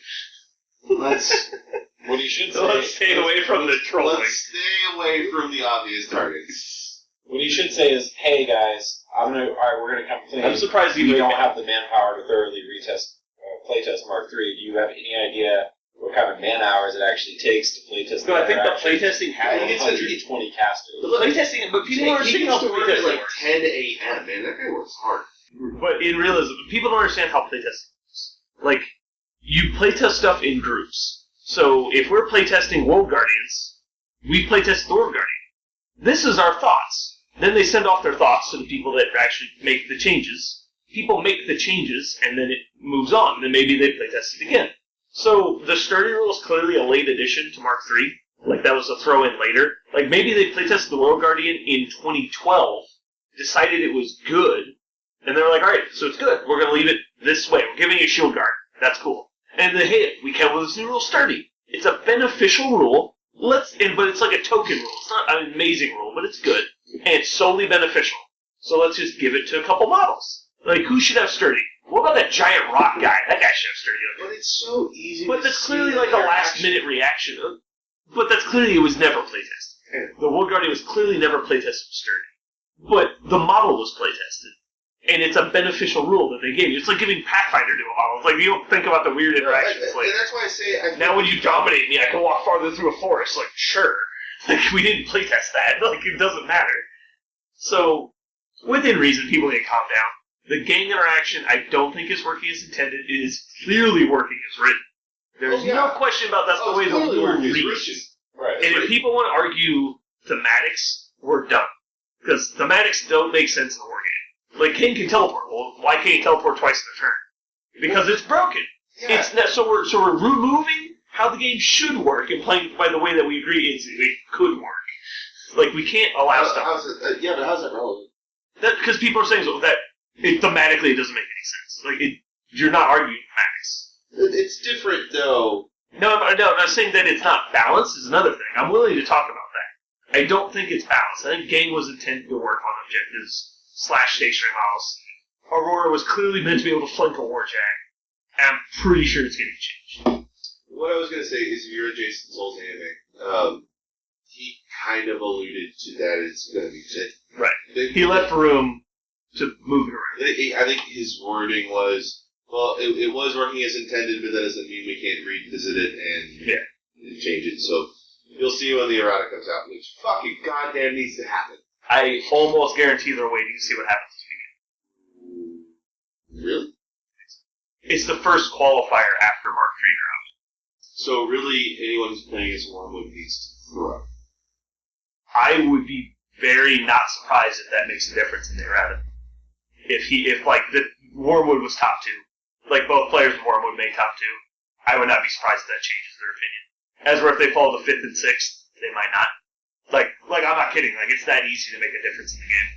What you should say. Let's stay away from the trolling. let's stay away from the obvious targets. What you should say is, "Hey guys, we're gonna come clean. I'm surprised we you don't have the manpower to thoroughly playtest Mark III. Do you have any idea what kind of man hours it actually takes to playtest?" No, I think the playtesting has 120 casters. The playtesting, but people don't understand how playtesting like works. 10 a.m. Man, that guy works hard. But in realism, people don't understand how playtesting works. Like, you playtest stuff in groups. So if we're playtesting World Guardians, we playtest the World Guardian. This is our thoughts. Then they send off their thoughts to the people that actually make the changes. People make the changes, and then it moves on. Then maybe they playtest it again. So the sturdy rule is clearly a late addition to Mark III. Like, that was a throw-in later. Like, maybe they playtested the World Guardian in 2012, decided it was good, and they were like, alright, so it's good. We're going to leave it this way. We're giving you a shield guard. That's cool. And then, hey, we came with this new rule, sturdy. It's a beneficial rule. But it's like a token rule. It's not an amazing rule, but it's good. And it's solely beneficial. So let's just give it to a couple models. Like, who should have sturdy? What about that giant rock guy? That guy should have sturdy. But it's so easy. But that's clearly like a last-minute reaction. But that's clearly it was never playtested. The World Guardian was clearly never playtested with sturdy. But the model was playtested. And it's a beneficial rule that they gave you. It's like giving Pathfinder to a model. It's like, you don't think about the weird interactions later. And that's why I say... Now when you dominate me, I can walk farther through a forest. Like, sure. Like, we didn't playtest that. Like, it doesn't matter. So, within reason, people need to calm down. The gang interaction, I don't think is working as intended. It is clearly working as written. There's no question about that's the way the rule reads. Right. And if people want to argue thematics, we're done. Because thematics don't make sense in a war game. Like, King can teleport. Well, why can't he teleport twice in a turn? Because it's broken. Yeah. So we're removing how the game should work and playing by the way that we agree it could work. Like, we can't allow stuff. But how's that relevant? Because people are saying that thematically it doesn't make any sense. Like, you're not arguing thematics. It's different, though. No, I'm not saying that it's not balanced is another thing. I'm willing to talk about that. I don't think it's balanced. I think game was intended to work on objectives / stationary models. Aurora was clearly meant to be able to flank a Warjack. And I'm pretty sure it's getting changed. what I was going to say is, if you're a Jason Souls anime, he kind of alluded to that it's going to be fit. Right. He left room to move it around. I think his wording was, well, it was working as intended, but that doesn't mean we can't revisit it and change it. So you'll see when the errata comes out, which fucking goddamn needs to happen. I almost guarantee they're waiting to see what happens to begin. Really? It's the first qualifier after Mark III drops. So really, anyone who's playing against Wormwood needs to throw. I would be very not surprised if that makes a difference in the errata. If like the Wormwood was top 2, like both players of Wormwood made top 2, I would not be surprised if that changes their opinion. As where if they fall to 5th and 6th, they might not. Like I'm not kidding. Like it's that easy to make a difference in the game.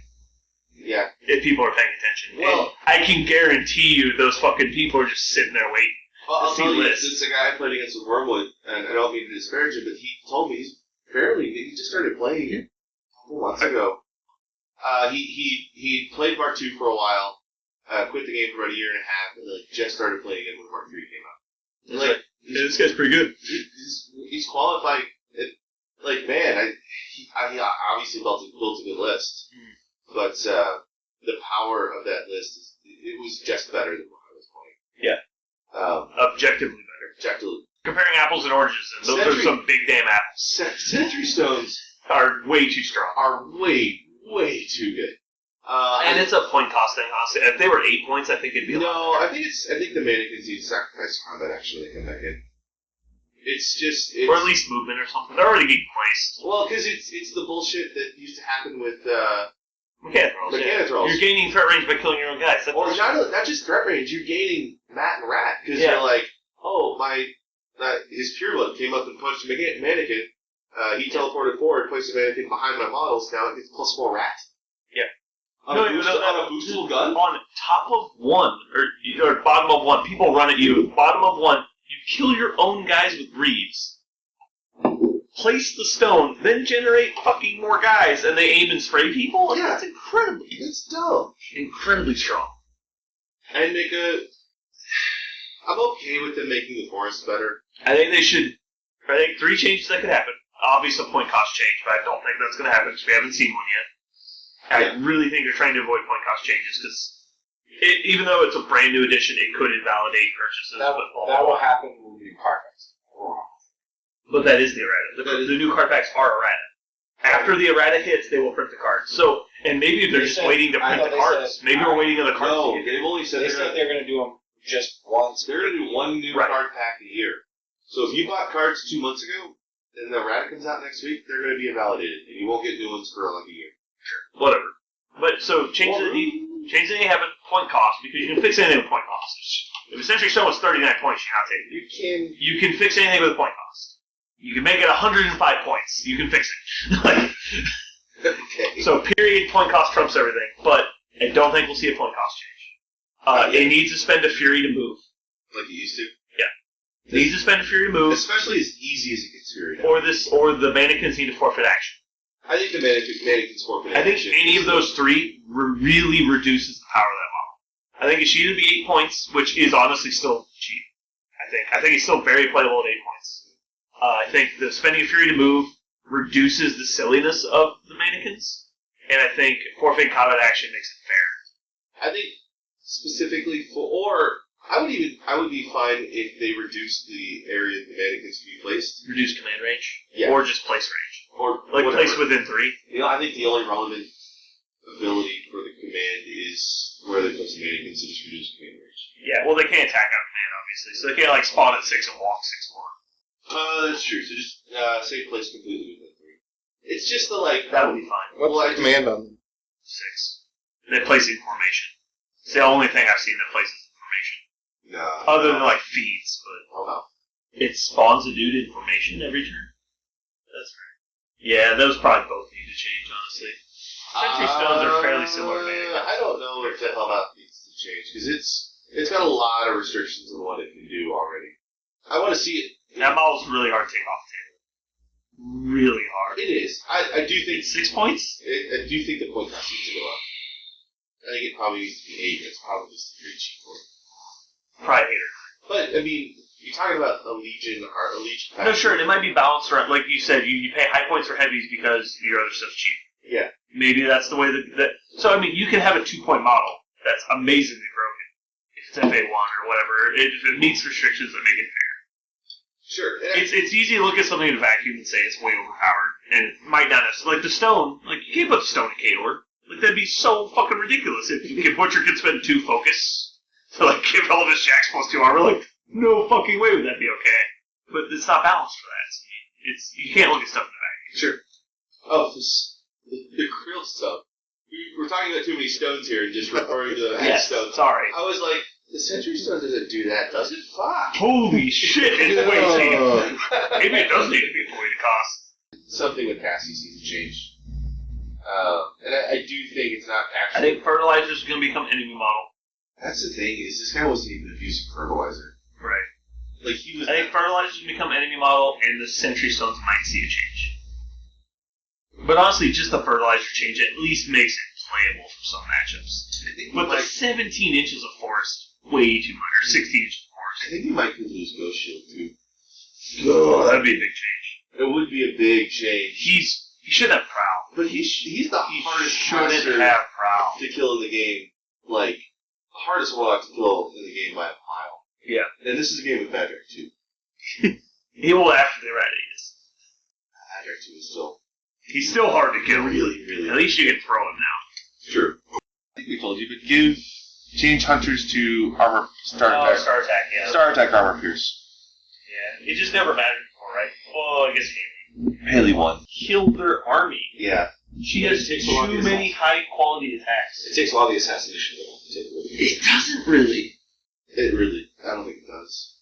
Yeah. If people are paying attention. Well, and I can guarantee you those fucking people are just sitting there waiting. Well, I'll tell you, lists. this is a guy I played against with Wormwood, and I don't mean to disparage him, but he told me he just started playing it a couple months ago. He played Mark II for a while, quit the game for about a year and a half, and just started playing again when Mark III came out. And this guy's pretty good. He's qualified. Man, he obviously built a good list, but the power of that list it was just better than what I was playing. Yeah. Objectively better. Objectively. Comparing apples and oranges, and those are some big damn apples. Sentry Stones are way too strong. Are way too good. And it's a point cost thing, honestly. If they were 8 points, I think it'd be a lot better. I think the mannequins need to sacrifice combat actually to come back in. Or at least movement or something. They're already being placed. Well, because it's the bullshit that used to happen with Mechanitrolls. Mechanitrolls. You're gaining threat range by killing your own guys. Or not just threat range, you're gaining Mat and Rat. Because you're like, oh, his Pureblood came up and punched a mannequin. He teleported forward, placed a mannequin behind my models, now it gets +4 Rat. Yeah. On a boostable gun? On top of 1, or bottom of 1, people run at you. Bottom of 1, you kill your own guys with Reeves. Place the stone, then generate fucking more guys, and they aim and spray people? Yeah. That's incredibly... It's dumb. Incredibly strong. And I'm okay with them making the forest better. I think 3 changes that could happen. Obviously, a point cost change, but I don't think that's going to happen because we haven't seen one yet. I really think they're trying to avoid point cost changes because even though it's a brand new edition, it could invalidate purchases. That will happen when we do cards. But that is the errata. The new card packs are errata. After the errata hits, they will print the cards. So, and maybe they're just waiting to print the cards. Maybe we're waiting on the cards. No, they've only said they're going to do them just once. They're going to do one new card pack a year. So if you bought cards 2 months ago, and the errata comes out next week, they're going to be invalidated, and you won't get new ones for like a year. Sure. Whatever. But so change the have a point cost because you can fix anything with point cost. If Century Stone was 39 points, you're not taking it. You can fix anything with a point cost. You can make it 105 points. You can fix it. Okay. So period point cost trumps everything, but I don't think we'll see a point cost change. It needs to spend a Fury to move. Like it used to? Yeah. It needs to spend a Fury to move. Especially as easy as it gets Fury. Or the mannequins need to forfeit action. I think the mannequins forfeit action. I think any of those 3 really reduces the power of that model. I think Ishida would be 8 points, which is honestly still cheap. I think it's still very playable at 8 points. I think the spending of Fury to move reduces the silliness of the mannequins, and I think forfeiting combat action makes it fair. I think specifically I would be fine if they reduced the area the mannequins can be placed. Reduce command range? Yeah. Or just place range. Or place within 3. I think the only relevant ability for the command is where they place the mannequins to just reduce command range. Yeah, well they can't attack out of command, obviously, so they can't spawn at 6 and walk 6 more. That's true. So just save place completely within 3. It's just the that would be fine. What's the command on them? 6. They place in formation. It's the only thing I've seen that places in formation. No. Other than feeds, but no. It spawns a dude in formation every turn. That's right. Yeah, those probably both need to change, honestly. Sentry Stones are fairly similar to mannequins. I don't know if the Hellmouth needs to change because it's got a lot of restrictions on what it can do already. I want to see it. That model's really hard to take off the table. Really hard. It is. I do think... 6 points? I do think the point cost needs to go up. I think it probably needs to be 8. It's probably just very cheap for it. Probably 8 or 9. But, I mean, You're talking about a Legion or a Legion. No, sure, and it might be balanced around, like you said, you pay high points for heavies because your other stuff's cheap. Yeah. Maybe that's the way that. So, I mean, you can have a 2-point model that's amazingly broken. If it's FA1 or whatever, if it meets restrictions that make it fair. Sure. It's easy to look at something in a vacuum and say it's way overpowered, and it might not necessarily. Like the stone, like you can't put the stone in Kador. Like that'd be so fucking ridiculous if Butcher could spend 2 focus to like give all of his jacks +2 armor. Like no fucking way would that be okay. But it's not balanced for that. It's you can't look at stuff in the vacuum. Sure. Oh, the krill stuff. We're talking about too many stones here and just referring to the Yes, stones. sorry. I was like, the Century Stone doesn't do that, does it? Fuck. Holy shit! It's way cheap. Maybe it does need to be fully to cost. Something with Cassius needs to change. And I do think it's not I actually. think fertilizer's going to become enemy model. That's the thing, is this guy wasn't even abusing fertilizer. Right. Like, he was. I think fertilizer's going to become enemy model, and the Sentry Stones might see a change. But honestly, just the fertilizer change at least makes it playable for some matchups. But the 17 inches of forest, way too much, or 16 inches of I forest. think he might could lose Ghost Shield, too. Oh, that'd be a big change. It would be a big change. He should have prowl. But he's the hardest Shouldn't monster have prowl. to kill in the game. Like, the hardest warlock to kill in the game by a mile. Yeah. And this is a game with Magic, too. He will after the Radius. Magic, too, is still. He's still hard to kill. Really, really. At least you can throw him now. True. I think we told you, but change hunters to armor star Oh, attack. Star Attack, yeah. Star attack armor pierce. Yeah. It just never mattered before, right? Well, I guess Haley won. he killed their army. Yeah. She has It takes a lot of too the many high-quality attacks. It takes a lot of the assassination to take away. It doesn't really. It really. I don't think it does.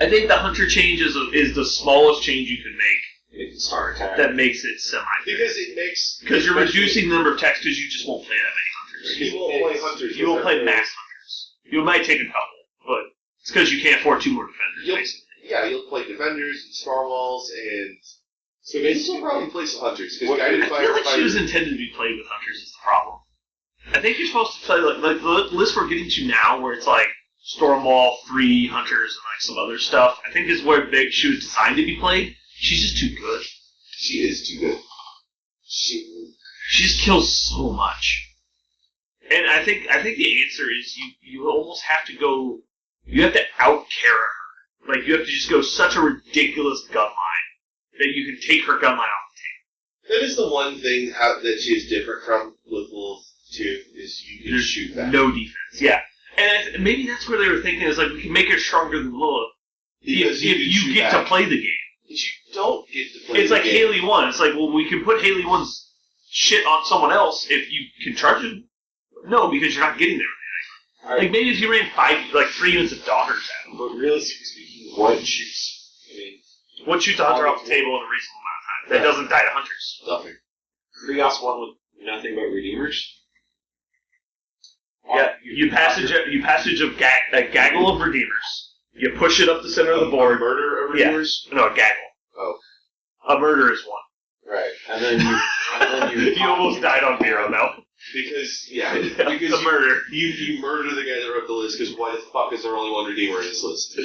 I think the Hunter change is the smallest change you can make Make it star attack. that makes it semi. Because it makes. Because you're reducing the number of attacks because you just won't play that many Hunters. You won't play hunters. You won't play mass Hunters. You might take a couple, but it's because you can't afford 2 more defenders, You'll- basically. Yeah, you'll play defenders and star walls and. So you'll probably play some hunters because guided I fire. feel like she was intended to be played with Hunters is the problem. I think you're supposed to play like the list we're getting to now, where it's like Stormwall, 3 Hunters, and like some other stuff. I think is where she was designed to be played. She's just too good. She is too good. She just kills so much. And I think the answer is you almost have to go. You have to out Kara her. Like you have to just go such a ridiculous gun line that you can take her gun line off. That is the one thing that she is different from with Wolf 2 is you can shoot back. No defense. Yeah. And maybe that's where they were thinking is like we can make her stronger than Lilith Because if you get to play the game. You don't get to play It's the like game. Haley 1. It's like, well, we can put Haley 1's shit on someone else if you can charge him. No, because you're not getting there. Like maybe if you ran 3 units of daughters at him. But realistically speaking, what shoots? I mean, What shoots a hunter off the table in a reasonable amount of time? That doesn't die to hunters. Nothing. Krios won with nothing but redeemers. Yeah, you passage a gaggle of redeemers. You push it up the center of the board. Murder of Yeah. reviewers? No, a gaggle. Oh. A murder is one. Right. And then you You almost died on Vero, though. Because, yeah. The Because murder. you murder the guy that wrote the list because why the fuck is there only one redeemer in this list?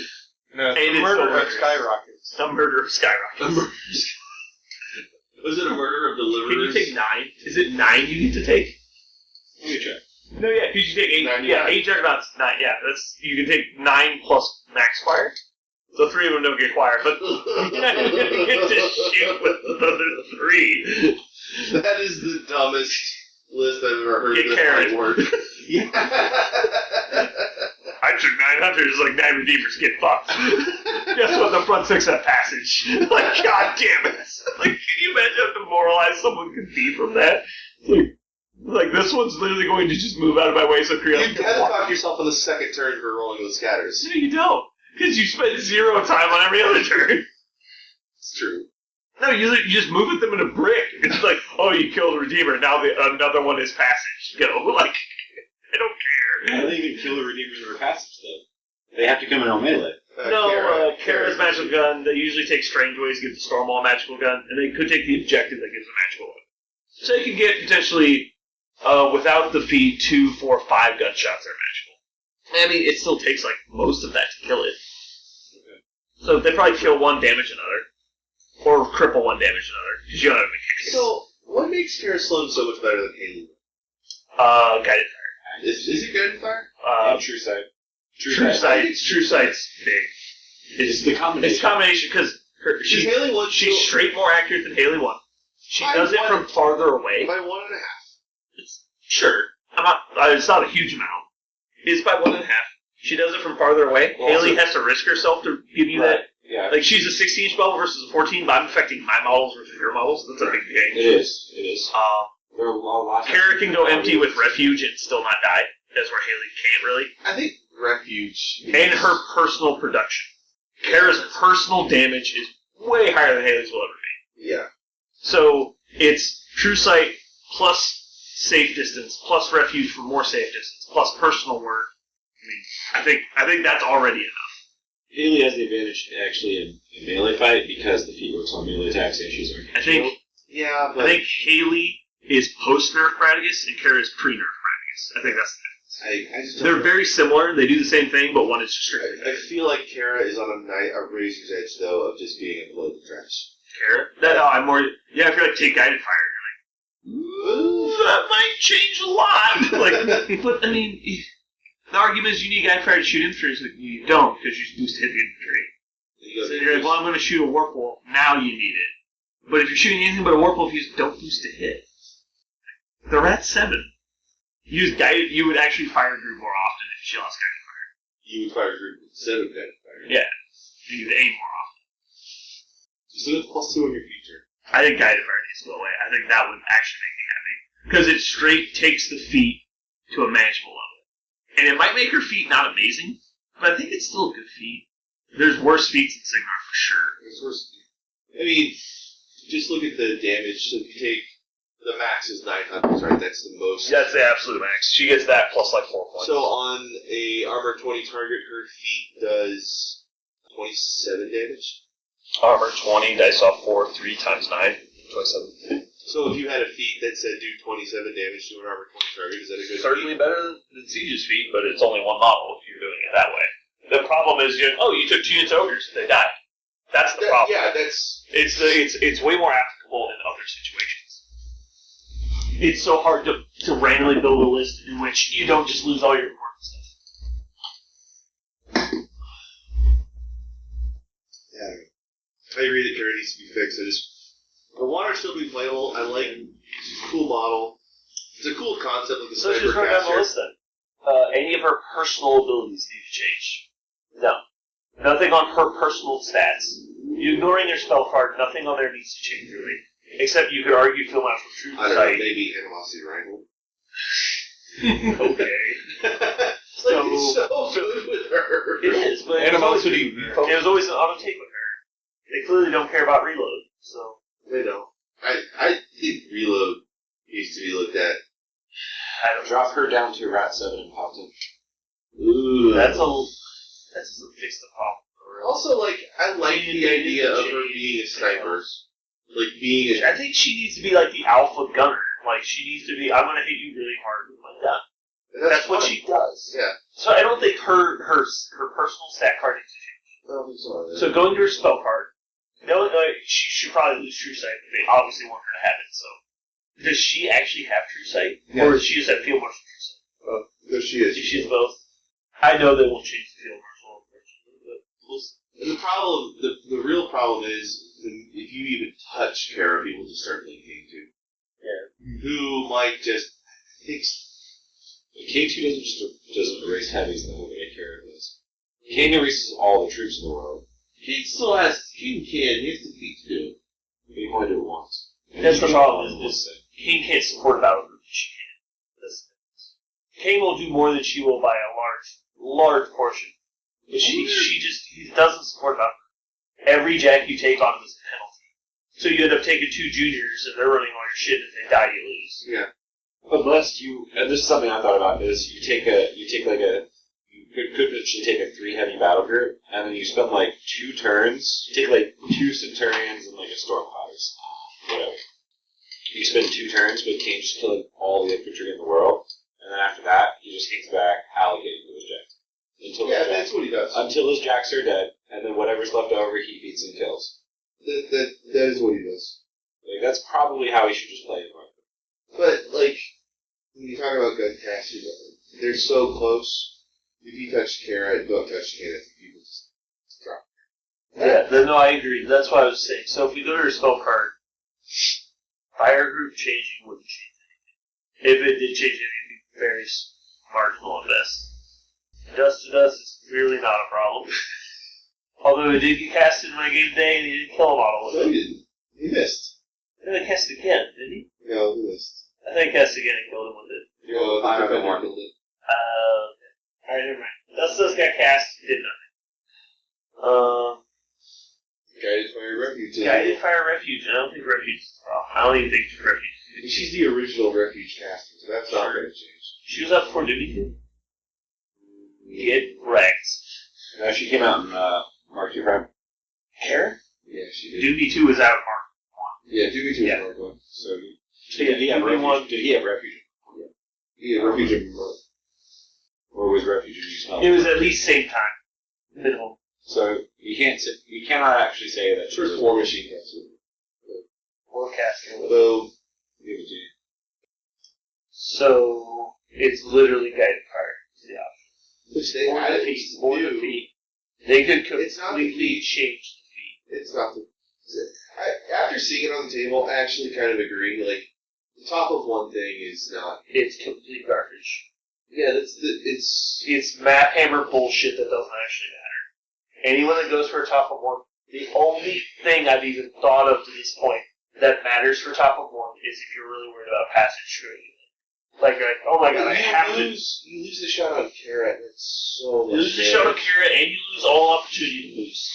No, And it's murder the of murder. skyrockets. The murder of skyrockets. Was it a murder of Can you deliverers? take 9? Is it 9 you get to take? Let me check. No, yeah, because you take 8. 99. Yeah, 8 juggernauts, 9. Yeah, you can take 9 plus max fire. So 3 of them don't get acquired, but you're not going to get to shoot with the other 3. That is the dumbest list I've ever heard. Get that carried. might work. Yeah. I took 9 hunters, like 9 redeemers, get fucked. Guess what? The front 6 have passage. Like, god damn it. Like, can you imagine how demoralized someone could be from that? Like this one's literally going to just move out of my way so Krios You can gotta walk. fuck yourself on the second turn for rolling with scatters. No, you don't. Because you spend 0 time on every other turn. It's true. No, you just move at them in a brick. It's like, oh, you killed a Redeemer, now another one is passage. Go. Like, I don't care. I don't even kill the redeemers that are passive stuff. They have to come in on melee. Kara's magical gun, they usually take Strange Ways, give the Stormwall magical gun, and they could take the objective that gives the magical gun. So you can get potentially, without the feat, 2, 4, 5 gunshots that are magical. I mean, it still takes, like, most of that to kill it. So they probably kill one, damage another. Or cripple one, damage another. Because you don't have mechanics. So, what makes Kara Sloan so much better than Haley? Guided fire. Is it Guided Fire? And True Sight. True Sight's big. It's the combination. It's a combination because She's Haley 1. she's straight more accurate than Haley 1. She By does it one- from farther away. By 1.5. Sure. It's not a huge amount. It's by 1.5. She does it from farther away. Well, Haley also- has to risk herself to give you that. Yeah. Like, she's a 16-inch bubble versus a 14, but I'm affecting my models versus your models. That's a big change. It is. There are a lot of Kara can go empty with refuge and still not die. That's where Haley can't really. I think Refuge. And her personal production. Kara's personal damage is way higher than Haley's will ever be. Yeah. So it's True Sight plus safe distance plus refuge for more safe distance plus personal word. I think that's already enough. Haley has the advantage actually in melee fight because the feat works on melee attacks and she's I think Yeah, but I think Haley is post nerf Bradigus and Kara is pre nerf Bradigus. I think that's the I just They're don't very similar. They do the same thing, but one is strictly I feel like Kara is on a razor's edge, though, of just being a blood trash. Kara. I'm more. Yeah, if you're like take guided fire, you're like, that might change a lot. But I mean, the argument is you need guided fire to shoot infantry. So you don't because you're supposed to hit the infantry. So you're like, well, I'm going to shoot a warp wolf. Now you need it. But if you're shooting anything but a warp wolf, you just don't boost to hit. They're at 7. You would actually fire group more often if she lost guided fire. You would fire group instead of guided fire. Yeah. You would aim more often. So it's +2 on your feature. I think guided fire needs to go away. I think that would actually make me happy. Because it straight takes the feat to a manageable level. And it might make her feat not amazing, but I think it's still a good feat. There's worse feats in Signar for sure. It's worse. I mean, just look at the damage. So if you take the max is 900, right? That's the most. That's the absolute max. She gets that plus like 4 points. So on a armor 20 target, her feat does 27 damage. Armor 20, dice off 4, 3 times 9, 27. So if you had a feat that said do 27 damage to an armor 20 target, is that a good Certainly feat? better than Siege's feat, but it's only one model if you're doing it that way. The problem is, you took 2 units ogres, they died. That's the problem. Yeah, that's. It's way more applicable in other situations. It's so hard to randomly build a list in which you don't just lose all your important stuff. Yeah. I agree that Kara needs to be fixed. I want her still to be playable. I like it's a cool model. It's a cool concept like the So just write down the Cybercaster. list then. Any of her personal abilities need to change. No. Nothing on her personal stats. You're ignoring their spell card, nothing on there needs to change really. Except you could argue Film Out for True I don't know, Sight. maybe Animosity Wrangle. Okay. It's like it's so good with her. It is, but Animosity. it was always an auto take with her. They clearly don't care about reload, so. They don't. I think Reload needs to be looked at. I don't Drop her down to Rat 7 and popped in. Ooh. That doesn't fix the problem. Also, like, I like the idea of her being a sniper. Like, being a... I think she needs to be like the alpha gunner. Like, she needs to be, I'm going to hit you really hard with my gun. That's what fun. she does. Yeah. So I don't think her personal stat card needs to change. I don't think so. So going to her spell card, she should probably lose True Sight, but they obviously want her to have it, so. Does she actually have True Sight? Yeah. Or does she just have Field Marshal True Sight? No, she is. If she has both. I know they won't change the Field Marshal, but we'll see. And the problem, the real problem is, if you even touch Kara, people just start linking to. Yeah. Who might just think. K2 doesn't erase heavies in the way Kara does. Kane erases all the troops in the world. He still has. He has the feet to do it. But you only do it once. That's the problem, One is thing. Kane can't support a battle group. She can't. Kane will do more than she will by a large portion. But he doesn't support a battle group. Every jack you take on him is a penalty. So you end up taking 2 juniors and they're running all your shit, and if they die, you lose. Yeah. Unless you, and this is something I thought about, is you could potentially take a 3 heavy battle group, and then you spend like 2 turns, you take like 2 Centurions and like a Stormclouders, whatever. You spend 2 turns with Kane just killing all the infantry in the world, and then after that, he just hangs back, allocating to his jacks. Until Yeah, that's what he does. Until his jacks are dead, and then whatever whatever's left over, he beats and kills. That is what he does. Like, that's probably how he should just play it. But, like, when you talk about gun casters, they're so close. If you touch Kara and don't touch Kara, people just drop. Yeah, no, I agree. That's what I was saying. So if we go to her spell card, fire group changing wouldn't change anything. If it did change anything, very marginal at best. Dust to dust is really not a problem. Although it did get cast in my game day and he didn't kill a model with No, it. he didn't. He missed. And then cast it again, didn't he? No, he missed. I think he cast it again and killed him with it. No, I the don't know defender more. killed it. Alright, never mind. Dust to dust got cast, did nothing. Guided Fire Refuge. Guided Fire Refuge. I don't think Refuge is a problem. I don't even think Refuge. She's the original Refuge caster, so that's not going to change. She was up before Duty 2. Get wrecked. No, she came out in Mark II Prime. Hair? Yeah, she did. Duty 2 is out of Mark. Yeah, Duty 2 Yeah. is Mark 1. So Did he have refuge? Did he have refuge? He had Refuge in Mark. Or was refuge in you smell? It was at least same time. Minimum. So you cannot actually say that. First Warmachine caster. Or caster. Although, Give it to you. So, it's literally Guided Fire. Yeah. which they Or added defeat. Or new. defeat. They could It's not completely defeat. change defeat. It's not the. After seeing it on the table, I actually kind of agree. Like, the top of one thing is not. It's complete garbage. Yeah, it's. It's map hammer bullshit that doesn't actually matter. Anyone that goes for a top of one, the only thing I've even thought of to this point that matters for top of one is if you're really worried about passage screwing you. Like, you're like, oh my god, I have to. You lose the shot on Kara, and it's so much. You lose the shot of Kira, and you lose all opportunity to boost.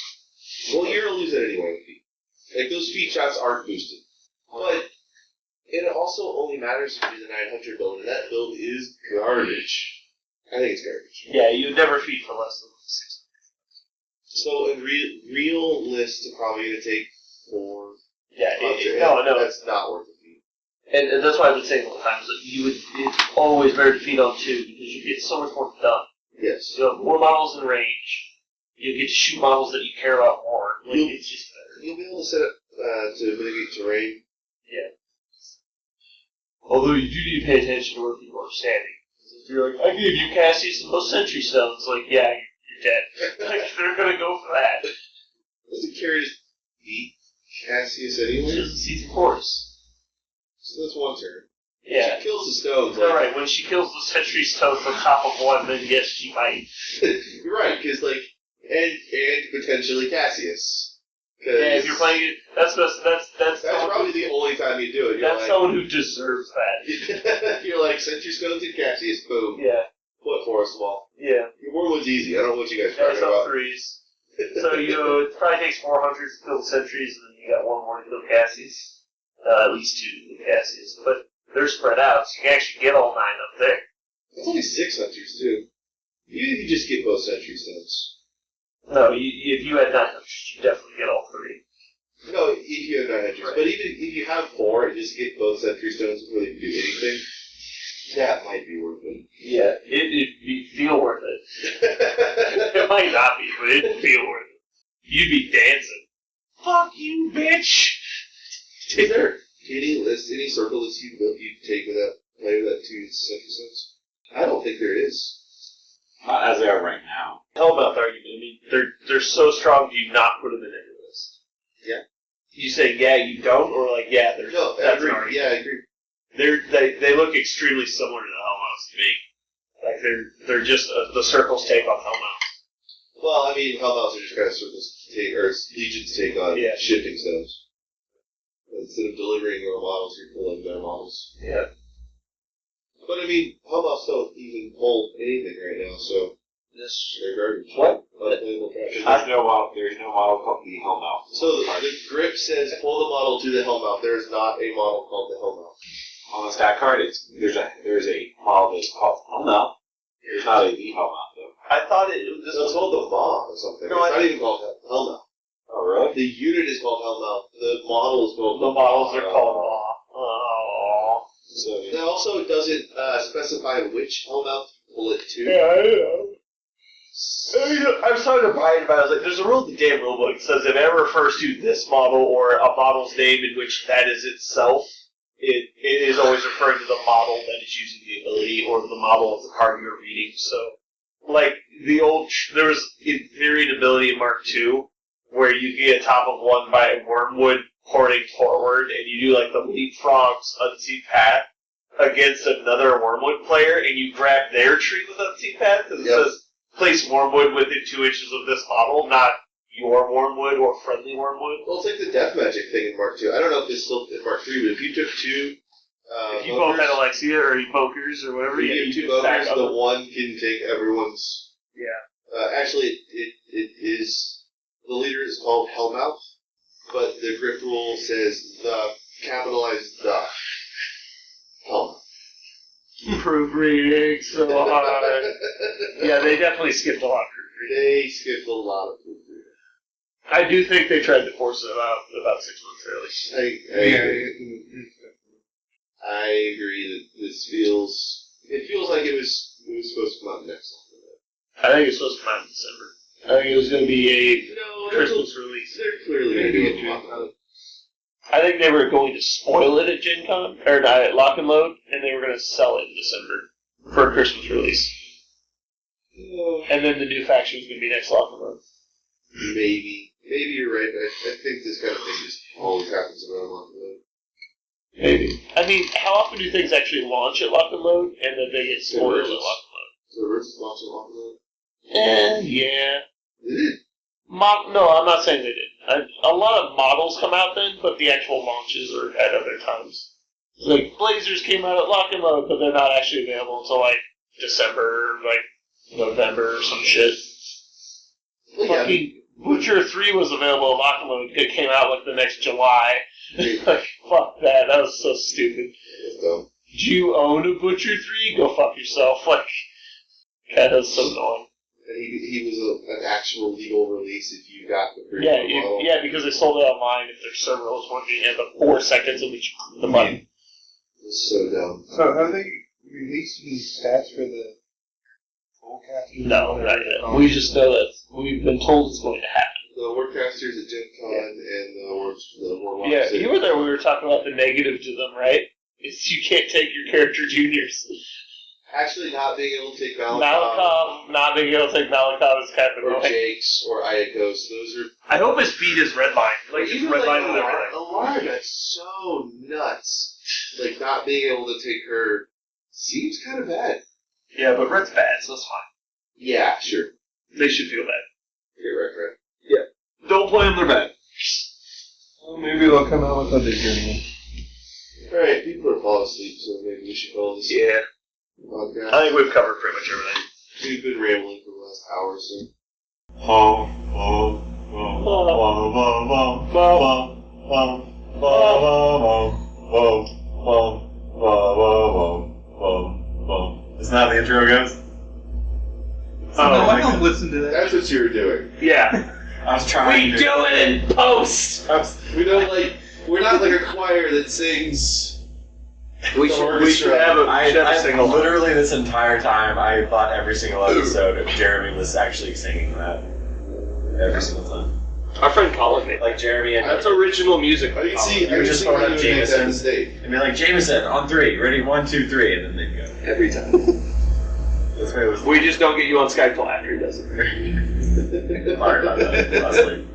Well, you're gonna lose it anyway with feet. Like, those feet shots aren't boosted. But it also only matters if you're the 900 build, and that build is garbage. I think it's garbage. Yeah, you would never feed for less than 6. So, in real list, are probably gonna take 4. Yeah, No, that's not worth the feet. and that's why I've been saying all the time, is that it's always better to feed on 2, because you get so much more done. Yes. You have more models in range, you get to shoot models that you care about more. Like, You'll- it's just better. You'll be able to set up to mitigate terrain. Although you do need to pay attention to where people are standing. If you're like, I gave you Cassius and those sentry stones, like, yeah, you're dead. Like, they're gonna go for that. Doesn't Kara just beat Cassius She anyway? doesn't see the horse. So that's one turn. Yeah. She kills the stones. All right. When she kills the sentry stone on top of one, then yes, she might. You're right, because, like, and potentially Cassius. Yeah, if you're playing it, that's probably the only time you do it. You're that's like, someone who deserves that. you're like, Sentry Stones and Cassius, boom. Yeah. What Forest Wall? Yeah. Your Warwood's easy. I don't know what you guys are That's talking on about. 3s. So it probably takes 400 to kill the sentries, and then you got 1 more to kill Cassius. At least 2 to kill Cassius. But they're spread out, so you can actually get all 9 up there. It's only 6 hunters, too. Even if you just get both Sentry Stones. No, if you had 9 hunters, you definitely get all 3. No, if you have 9 hunters. Right. But even if you have 4 and just get both Sentry Stones before they can do anything, that might be worth it. Yeah, it'd feel worth it. It might not be, but it'd feel worth it. You'd be dancing. Fuck you, bitch! Is there any circle list you take play with that 2 Sentry Stones? I don't think there is. Not as they are right now. Hellmouth argument. I mean, they're so strong. Do you not put them in any list? Yeah. You say yeah, you don't, or like yeah, they're No, I that's agree. an argument. Yeah, I agree. They look extremely similar to the Hellmouths to me. Like they're just the circles take on Hellmouth. Well, I mean, Hellmouths are just kind of circles take, or Legions take on shifting stones. Instead of delivering your models, you're pulling their models. Yeah. But I mean, Hellmouths don't even pull anything right now, so they're garbage. What? Unplayable trash. There's no model called the Hellmouth. So the grip says pull the model to the Hellmouth. There is not a model called the Hellmouth. On the stat card, there's a model that's called Hellmouth. There's not a the Hellmouth though. I thought it It's called the Maw or something. No, it's not even called Hellmouth. Oh really? The unit is called Hellmouth. The model is called the models are called Law. Oh. So It also doesn't specify which Hellmouth to pull it to. Yeah, I know. I was talking to Brian about it. I was like, there's a rule in the damn rulebook that says if it ever refers to this model or a model's name in which that is itself, it is always referring to the model that is using the ability or the model of the card you're reading. So, like, there was in theory an ability in Mark II where you get a top of one by Wormwood porting forward, and you do, like, the Leapfrog's Unseen Path against another Wormwood player, and you grab their tree with Unseen Path, because it says, place Wormwood within 2 inches of this model, not your Wormwood or friendly Wormwood. Well, it's like the death magic thing in Mark II. I don't know if it's still in Mark III, but if you took two... if you both had Alexia or Evokers or whatever, you two Evokers, the one can take everyone's... Yeah. Actually, it is... The leader is called Hellmouth, but the grip rule says the, capitalized the, Hellmouth. Proofreading so hard. Yeah, they definitely skipped a lot of proofreading. They skipped a lot of proofreading. I do think they tried to force it about 6 months early. I agree that this feels... It feels like it was supposed to come out next month. I think it's supposed to come out in December. I think it was going to be a Christmas release. They're clearly going to be a month out. I think they were going to spoil it at Gen Con, or at Lock and Load, and they were going to sell it in December for a Christmas release. And then the new faction was going to be next Lock and Load. Maybe you're right. I think this kind of thing just always happens around Lock and Load. Maybe. I mean, how often do things actually launch at Lock and Load, and then they get spoiled at Lock and Load? So the Ritz launch at Lock and Load? Yeah. They did. No, I'm not saying they did. A lot of models come out then, but the actual launches are at other times. Like, Blazers came out at Lock and Load, but they're not actually available until, like, December, like, November or some shit. Well, Fucking Butcher 3 was available at Lock and Load. It came out, like, the next July. Like, fuck that. That was so stupid. So. Do you own a Butcher 3? Go fuck yourself. Like, that was so annoying. He was an actual legal release if you got the free model. Yeah, because they sold it online if their server was working in the 4 seconds in which you the money. It's so dumb. So have they released any stats for the full cast? No, not yet. We just know that we've been told it's going to happen. The Warcasters at Gen Con and the Warmachine. Yeah, you were there when we were talking about the negative to them, right? Is you can't take your character juniors. Actually, not being able to take Not being able to take Malakov is kind of or annoying. Jakes or Ayakos. Those are. I hope his feed is redline. Like, it's redline with everything. Alara, that's so nuts. Like, not being able to take her seems kind of bad. Yeah, but red's bad, so it's fine. Yeah, sure. They should feel bad. You're right. Yeah. Don't play them, they're bad. Well, maybe they'll come out with other Jeremey. Alright, people are falling asleep, so maybe we should call this podcast. I think we've covered pretty much everything. We've been rambling for the last hour or so. Isn't that how the intro goes? No, I don't listen to that. That's what you were doing. Yeah. I was trying We do it in post! We're not like a choir that sings. We should have a single. Literally this entire time, I thought every single episode of Jeremy was actually singing that. Every single time. Our friend Colin made Like Jeremy and... That's original music. I can see. You just phone up Jameson mistake. and be like, Jameson, on 3, ready, 1, 2, 3, and then they'd go. Every time. That's what it was. We just don't get you on Skype till after he does it. Sorry about that, honestly.